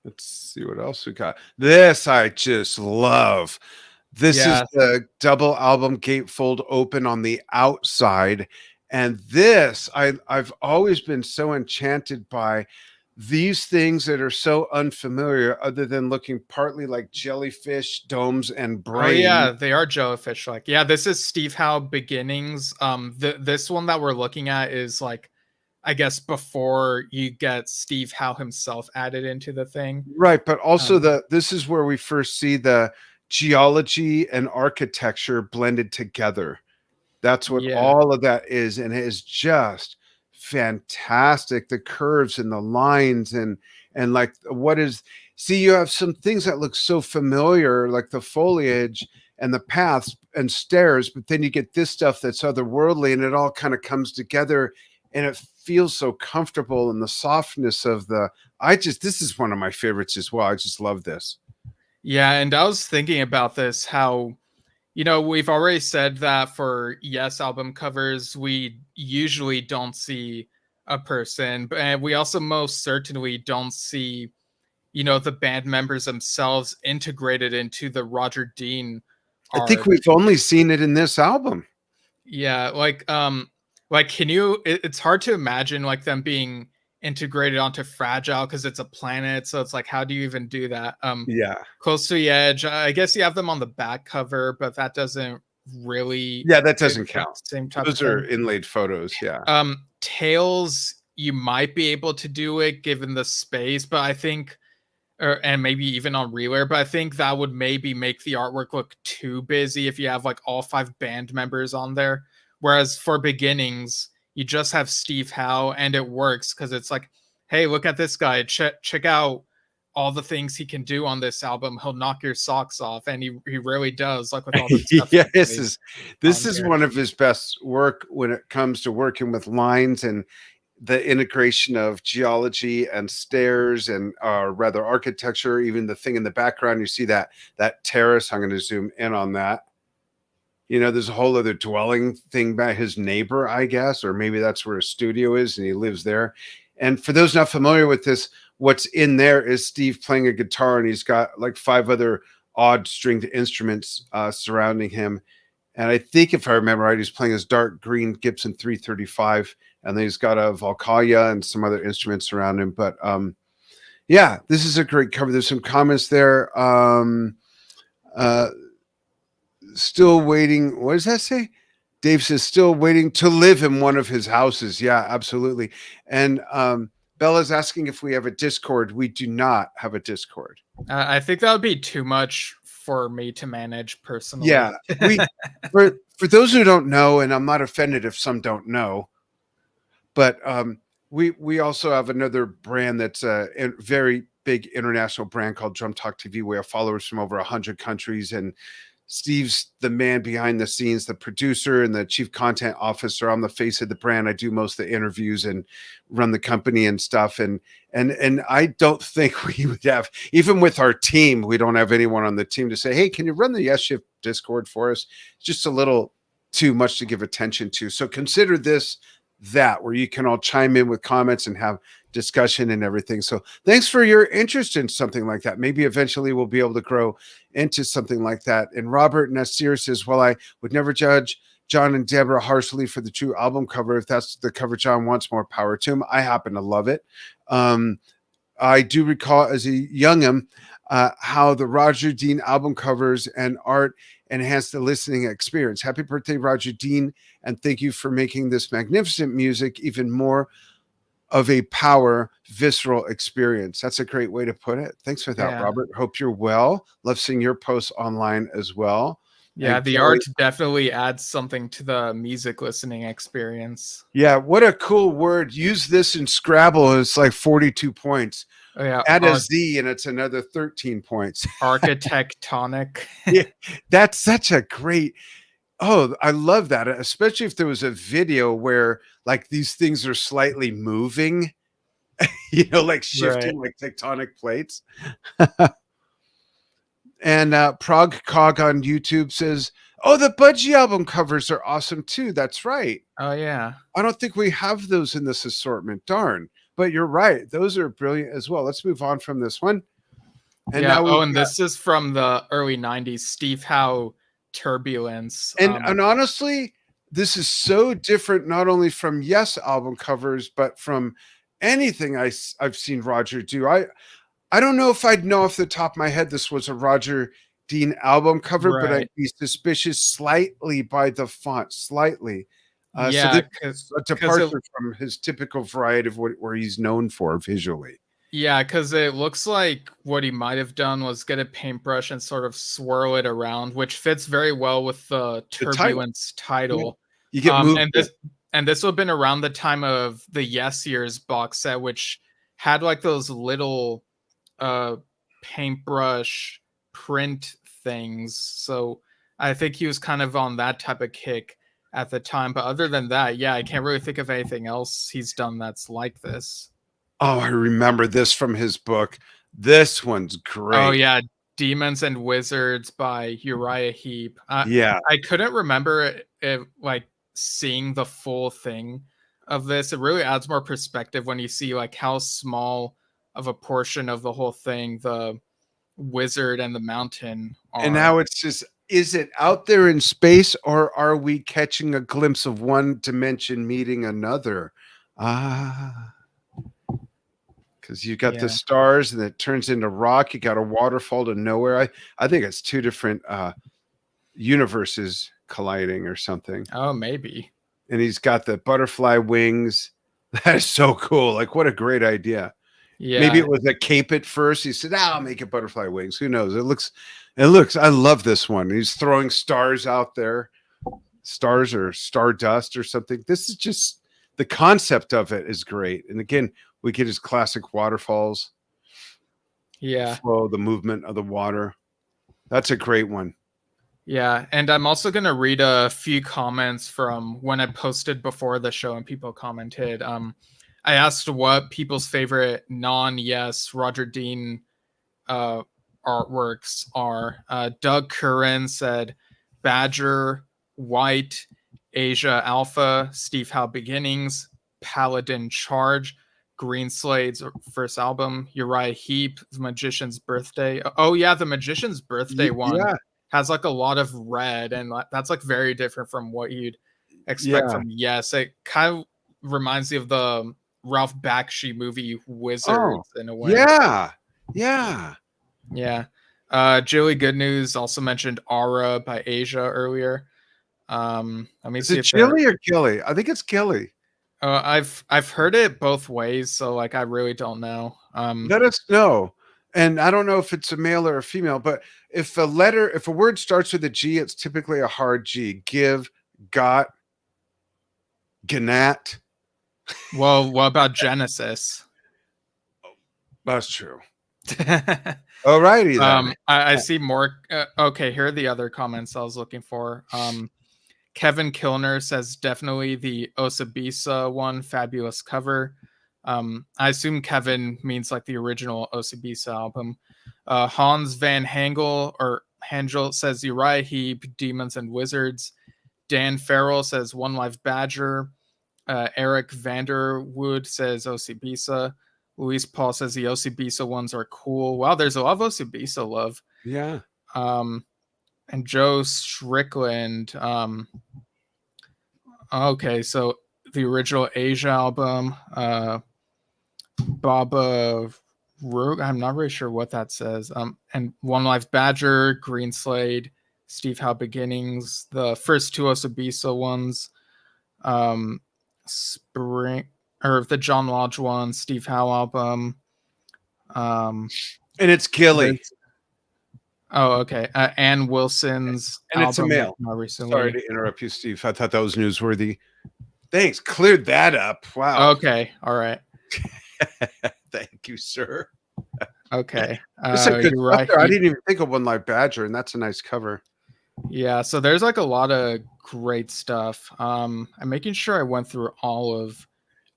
Let's see what else we got. This I just love. This is Yeah. the double album gatefold open on the outside. And this I've always been so enchanted by these things that are so unfamiliar, other than looking partly like jellyfish domes and Oh brain. yeah, they are jellyfish like. Yeah, this is Steve Howe beginnings. This one that we're looking at is like, I guess, before you get Steve Howe himself added into the thing. Right, but also Um, this is where we first see the geology and architecture blended together. That's what yeah. all of that is, and it is just fantastic. The curves and the lines and like what is see, you have some things that look so familiar, like the foliage and the paths and stairs, but then you get this stuff that's otherworldly, and it all kind of comes together, and it feels so comfortable, and the softness of the this is one of my favorites as well. I just love this. Yeah, and I was thinking about this how we've already said that for Yes album covers, we usually don't see a person, but we also most certainly don't see, the band members themselves integrated into the Roger Dean I think art. we've only seen it in this album. Yeah, like can you it's hard to imagine like them being integrated onto Fragile because it's a planet, so it's like how do you even do that? Yeah. Close to the Edge, I guess you have them on the back cover, but that doesn't really Yeah, that fit doesn't the count. same type of Those are thing. inlaid photos, yeah. Tails, you might be able to do it given the space, but I think and maybe even on Reeler, but I think that would maybe make the artwork look too busy if you have like all 5 band members on there. Whereas for beginnings, you just have Steve Howe and it works because it's like, hey, look at this guy. Check out all the things he can do on this album. He'll knock your socks off. And he really does, like with all the stuff Yeah, he this played is on this is here. one of his best work when it comes to working with lines and the integration of geology and stairs and rather architecture. Even the thing in the background, you see that terrace. I'm going to zoom in on that. There's a whole other dwelling thing by his neighbor, I guess, or maybe that's where his studio is and he lives there. And for those not familiar with this, what's in there is Steve playing a guitar and he's got like five other odd stringed instruments surrounding him. And I think if I remember right, he's playing his dark green Gibson 335, and then he's got a Volkaya and some other instruments around him. But yeah, this is a great cover. There's some comments there. Uh, Still waiting. What does that say? Dave says, still waiting to live in one of his houses. Yeah, absolutely. And Bella's asking if we have a Discord. We do not have a Discord. I think that would be too much for me to manage personally. Yeah, for those who don't know, and I'm not offended if some don't know, but we also have another brand that's a very big international brand called Drum Talk TV. We have followers from over 100 countries, and Steve's the man behind the scenes, the producer and the chief content officer. I'm the face of the brand. I do most of the interviews and run the company and stuff. And I don't think we would have, even with our team, we don't have anyone on the team to say, hey, can you run the Yesshift Discord for us? It's just a little too much to give attention to. So consider this that where you can all chime in with comments and have discussion and everything. So thanks for your interest in something like that. Maybe eventually we'll be able to grow into something like that. And Robert Nasir says, well, I would never judge John and Deborah harshly for the true album cover. If that's the cover John wants, more power to him. I happen to love it. I do recall as a young'un how the Roger Dean album covers and art enhance the listening experience. Happy birthday, Roger Dean, and thank you for making this magnificent music even more of a power, visceral experience. That's a great way to put it. Thanks for that, Robert. Hope you're well. Love seeing your posts online as well. Yeah, and the art definitely adds something to the music listening experience. Yeah, what a cool word. Use this in Scrabble. It's like 42 points. Oh, yeah. Add a Z and it's another 13 points. Architectonic. Yeah, that's such a great. Oh, I love that, especially if there was a video where like these things are slightly moving, like shifting like tectonic plates. And Prague Cog on YouTube says, oh, the Budgie album covers are awesome too. That's right. Oh, yeah. I don't think we have those in this assortment. Darn. But you're right. Those are brilliant as well. Let's move on from this one. And now this is from the early 90s, Steve Howe Turbulence. And honestly, this is so different not only from Yes album covers, but from anything I've seen Roger do. I don't know if I'd know off the top of my head this was a Roger Dean album cover, but I'd be suspicious slightly by the font, slightly. So this is a departure from his typical variety of where he's known for visually. Yeah, because it looks like what he might have done was get a paintbrush and sort of swirl it around, which fits very well with the Turbulence title. You get moved. And this would have been around the time of the Yes Years box set, which had like those little paintbrush print things. So I think he was kind of on that type of kick at the time. But other than that, yeah, I can't really think of anything else he's done that's like this. Oh, I remember this from his book. This one's great. Oh, yeah. Demons and Wizards by Uriah Heep. Yeah. I couldn't remember it, like seeing the full thing of this. It really adds more perspective when you see like how small of a portion of the whole thing the wizard and the mountain are. And now it's just, is it out there in space or are we catching a glimpse of one dimension meeting another? Because you got the stars and it turns into rock. You got a waterfall to nowhere. I think it's two different universes colliding or something. Oh, maybe. And he's got the butterfly wings. That is so cool. Like, what a great idea. Yeah. Maybe it was a cape at first. He said, I'll make it butterfly wings. Who knows? It looks, I love this one. He's throwing stars out there. Stars or stardust or something. This is just, the concept of it is great. And again, we get his classic waterfalls. Yeah. Flow, the movement of the water. That's a great one. Yeah. And I'm also going to read a few comments from when I posted before the show and people commented. I asked what people's favorite non-Yes Roger Dean artworks are. Doug Curran said Badger, White, Asia Alpha, Steve Howe Beginnings, Paladin Charge, Green Slade's first album, Uriah Heep, The Magician's Birthday. Oh yeah, The Magician's Birthday one Yeah, has like a lot of red, and that's like very different from what you'd expect yeah. from Yes. It kind of reminds me of the Ralph Bakshi movie Oh, Wizards in a way. yeah, yeah. Yeah. Julie Good News also mentioned Aura by Asia earlier. Let me Is see it if there. Chili or Gilly? I think it's Gilly. I've heard it both ways, so like I really don't know. Let us know. And I don't know if it's a male or a female, but if a word starts with a G, it's typically a hard G. Give, got, gnat. Well, what about Genesis? That's true. Alrighty then. I see more. Okay, here are the other comments I was looking for. Kevin Kilner says definitely the Osabisa one, fabulous cover. I assume Kevin means like the original Osabisa album. Hans Van Hangel says Uriah Heep, Demons and Wizards. Dan Farrell says One Life Badger. Eric Vanderwood says Osabisa. Luis Paul says the Osabisa ones are cool. Wow, there's a lot of Osabisa love. Yeah. And Joe Strickland. Okay, so the original Asia album, Baba Rogue, I'm not really sure what that says. And One Life Badger, Green Slade, Steve Howe Beginnings, the first two Osabisa ones, Spring, or the John Lodge one, Steve Howe album. And it's Gilly. Oh, okay. Ann Wilson's And album it's a male. more recently. Sorry to interrupt you, Steve. I thought that was newsworthy. Thanks. Cleared that up. Wow. Okay. All right. Thank you, sir. Okay. There's some good you're stuff right. there. I didn't even think of One Life Badger, and that's a nice cover. Yeah, so there's like a lot of great stuff. I'm making sure I went through all of.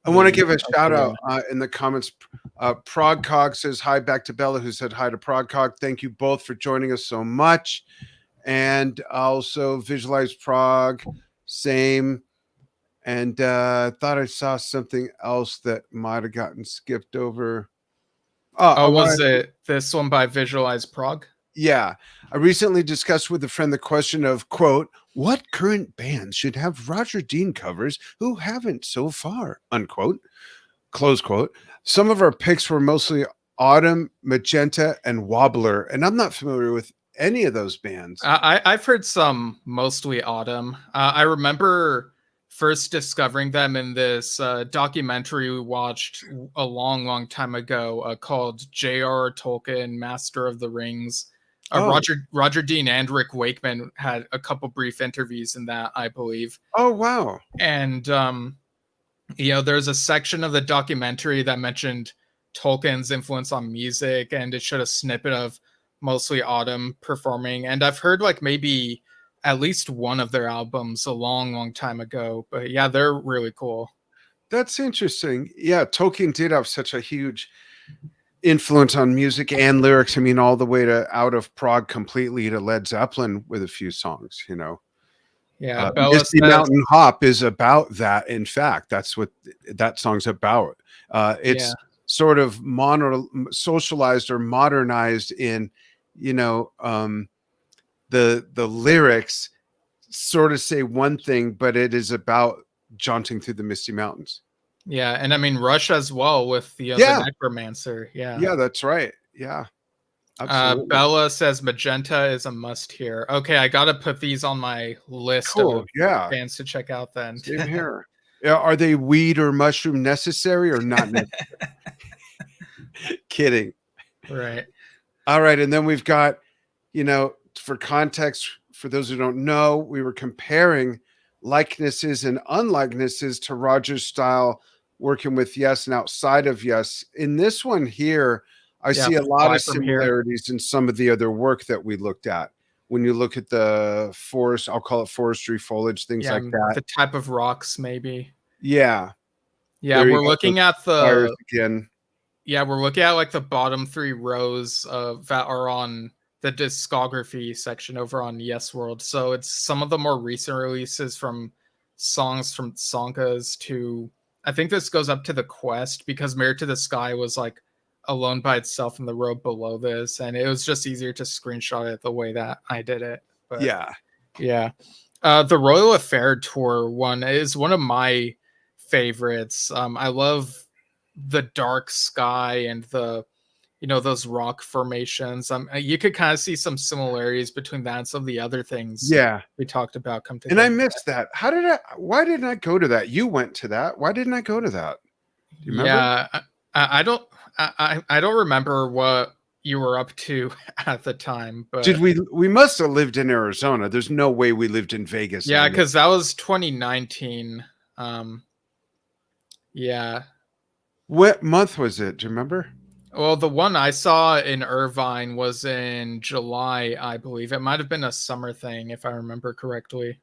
I want to give a shout yeah. out in the comments. Progcog says hi back to Bella, who said hi to Progcog. Thank you both for joining us so much. And also Visualize Prog, same. And thought I saw something else that might have gotten skipped over. Was it this one by Visualize Prog? Yeah. I recently discussed with a friend the question of, quote, what current bands should have Roger Dean covers who haven't so far, unquote, close quote. Some of our picks were mostly Autumn, Magenta, and Wobbler, and I'm not familiar with any of those bands. I've heard some, mostly Autumn. I remember first discovering them in this documentary we watched a long time ago called J.R.R. Tolkien, Master of the Rings. Roger Dean and Rick Wakeman had a couple brief interviews in that, I believe. Oh, wow. And, there's a section of the documentary that mentioned Tolkien's influence on music, and it showed a snippet of mostly Autumn performing. And I've heard like maybe at least one of their albums a long time ago. But yeah, they're really cool. That's interesting. Yeah, Tolkien did have such a huge influence on music and lyrics. I mean, all the way to Out of Prague completely to Led Zeppelin with a few songs, you know. Yeah, Misty Mountain Hop is about that. In fact, that's what that song's about. It's sort of socialized or modernized in, the lyrics sort of say one thing, but it is about jaunting through the Misty Mountains. Yeah, and I mean Rush as well with the Necromancer. Yeah, that's right. Yeah, absolutely. Bella says Magenta is a must hear. Okay, I got to put these on my list of bands to check out then. Same here. Yeah, are they weed or mushroom necessary or not necessary? Kidding. Right. All right, and then we've got, for context, for those who don't know, we were comparing likenesses and unlikenesses to Roger's style working with Yes and outside of Yes. In this one here, I see a lot of similarities in some of the other work that we looked at. When you look at the forest, I'll call it forestry foliage, things like that. The type of rocks, maybe. Yeah. Yeah, we're looking at the again. Yeah, we're looking at like the bottom three rows that are on the discography section over on Yes World. So it's some of the more recent releases, from songs from Sonkas to, I think this goes up to The Quest, because Mirror to the Sky was like alone by itself in the row below this, and it was just easier to screenshot it the way that I did it. But Yeah. yeah. The Royal Affair Tour one is one of my favorites. I love the dark sky and the, those rock formations. You could kind of see some similarities between that and some of the other things Yeah. we talked about come And I together. missed that. Why didn't I go to that? You went to that. Why didn't I go to that? Do you remember? Yeah, I don't I don't remember what you were up to at the time, but Did we must have lived in Arizona. There's no way we lived in Vegas. yeah, because that was 2019. Yeah. What month was it? Do you remember? Well, the one I saw in Irvine was in July, I believe. It might have been a summer thing, if I remember correctly.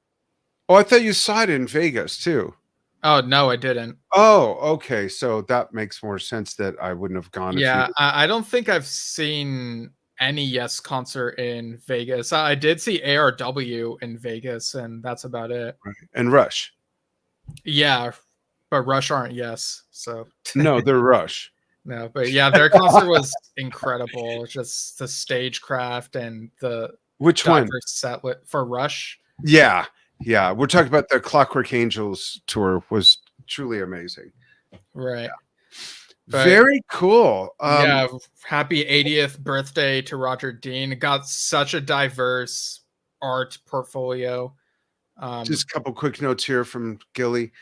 Oh, I thought you saw it in Vegas too. Oh, no, I didn't. Oh, okay. So that makes more sense that I wouldn't have gone. Yeah, I don't think I've seen any Yes concert in Vegas. I did see ARW in Vegas, and that's about it. And Rush. Yeah, but Rush aren't Yes, so No, they're Rush. no. But yeah, their concert was incredible. Just the stagecraft and the Which one? diverse set for Rush. Yeah. Yeah. We're talking about the Clockwork Angels tour. Was truly amazing. Right. But, very cool. Yeah, happy 80th birthday to Roger Dean. Got such a diverse art portfolio. Just a couple quick notes here from Gilly.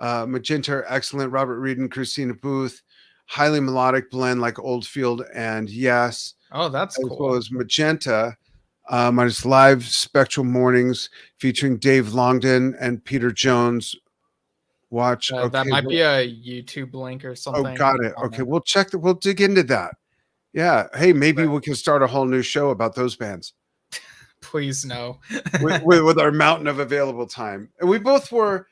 Magenta, excellent. Robert Reed and Christina Booth. Highly melodic blend like Oldfield and Yes. Oh, that's cool. As well as Magenta. On his live Spectral Mornings featuring Dave Longden and Peter Jones. Watch. Okay, that might be a YouTube link or something. Oh, got it. Okay, we'll check that. We'll dig into that. Yeah. Hey, maybe we can start a whole new show about those bands. Please no. with our mountain of available time. And we both wore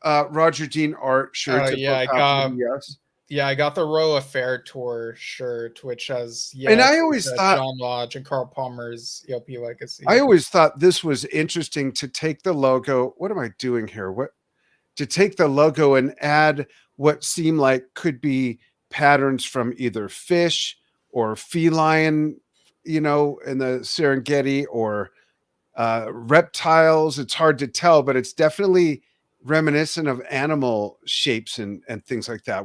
Roger Dean art shirts. Oh, yeah, I got the Royal Affair Tour shirt, which has and I always thought John Lodge and Carl Palmer's ELP Legacy. I always thought this was interesting to take the logo. What am I doing here? To take the logo and add what seemed like could be patterns from either fish or feline, in the Serengeti, or reptiles. It's hard to tell, but it's definitely reminiscent of animal shapes and things like that,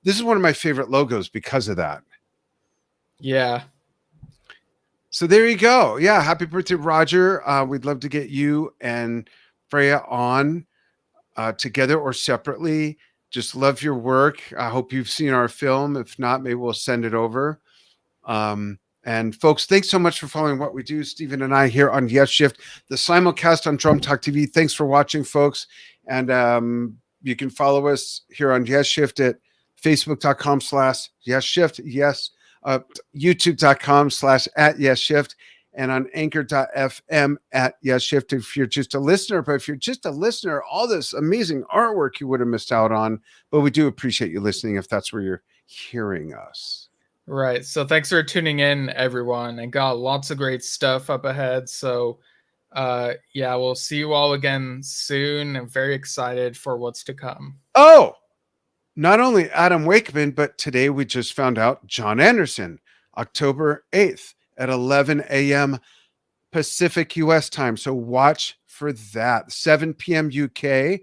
this is one of my favorite logos because of that. Yeah. So there you go. Yeah. Happy birthday, Roger. We'd love to get you and Freya on together or separately. Just love your work. I hope you've seen our film. If not, maybe we'll send it over. And folks, thanks so much for following what we do, Stephen and I, here on Yesshift, the simulcast on Drum Talk TV. Thanks for watching, folks. And you can follow us here on Yesshift at facebook.com/Yesshift. Yes. YouTube.com/@Yesshift. And on anchor.fm @Yesshift if you're just a listener. But if you're just a listener, all this amazing artwork you would have missed out on. But we do appreciate you listening if that's where you're hearing us. Right. So thanks for tuning in, everyone, and got lots of great stuff up ahead. So yeah, we'll see you all again soon. I'm very excited for what's to come. Oh, not only Adam Wakeman, but today we just found out John Anderson, October 8th at 11 a.m. Pacific US time. So watch for that. 7 p.m. UK,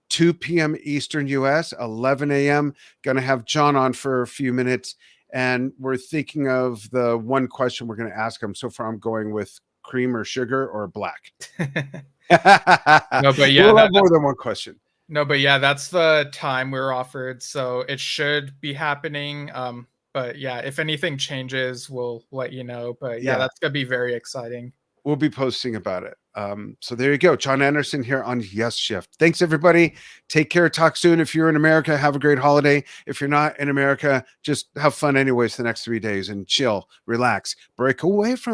2 p.m. Eastern US, 11 a.m. Going to have John on for a few minutes. And we're thinking of the one question we're going to ask him. So far, I'm going with cream or sugar or black. No, but yeah, we'll have more than one question. No, but yeah, that's the time we're offered. So it should be happening. But yeah, if anything changes, we'll let you know. But yeah, that's going to be very exciting. We'll be posting about it. So there you go. John Anderson here on Yesshift. Thanks, everybody. Take care. Talk soon. If you're in America, have a great holiday. If you're not in America, just have fun anyways the next 3 days and chill, relax, break away from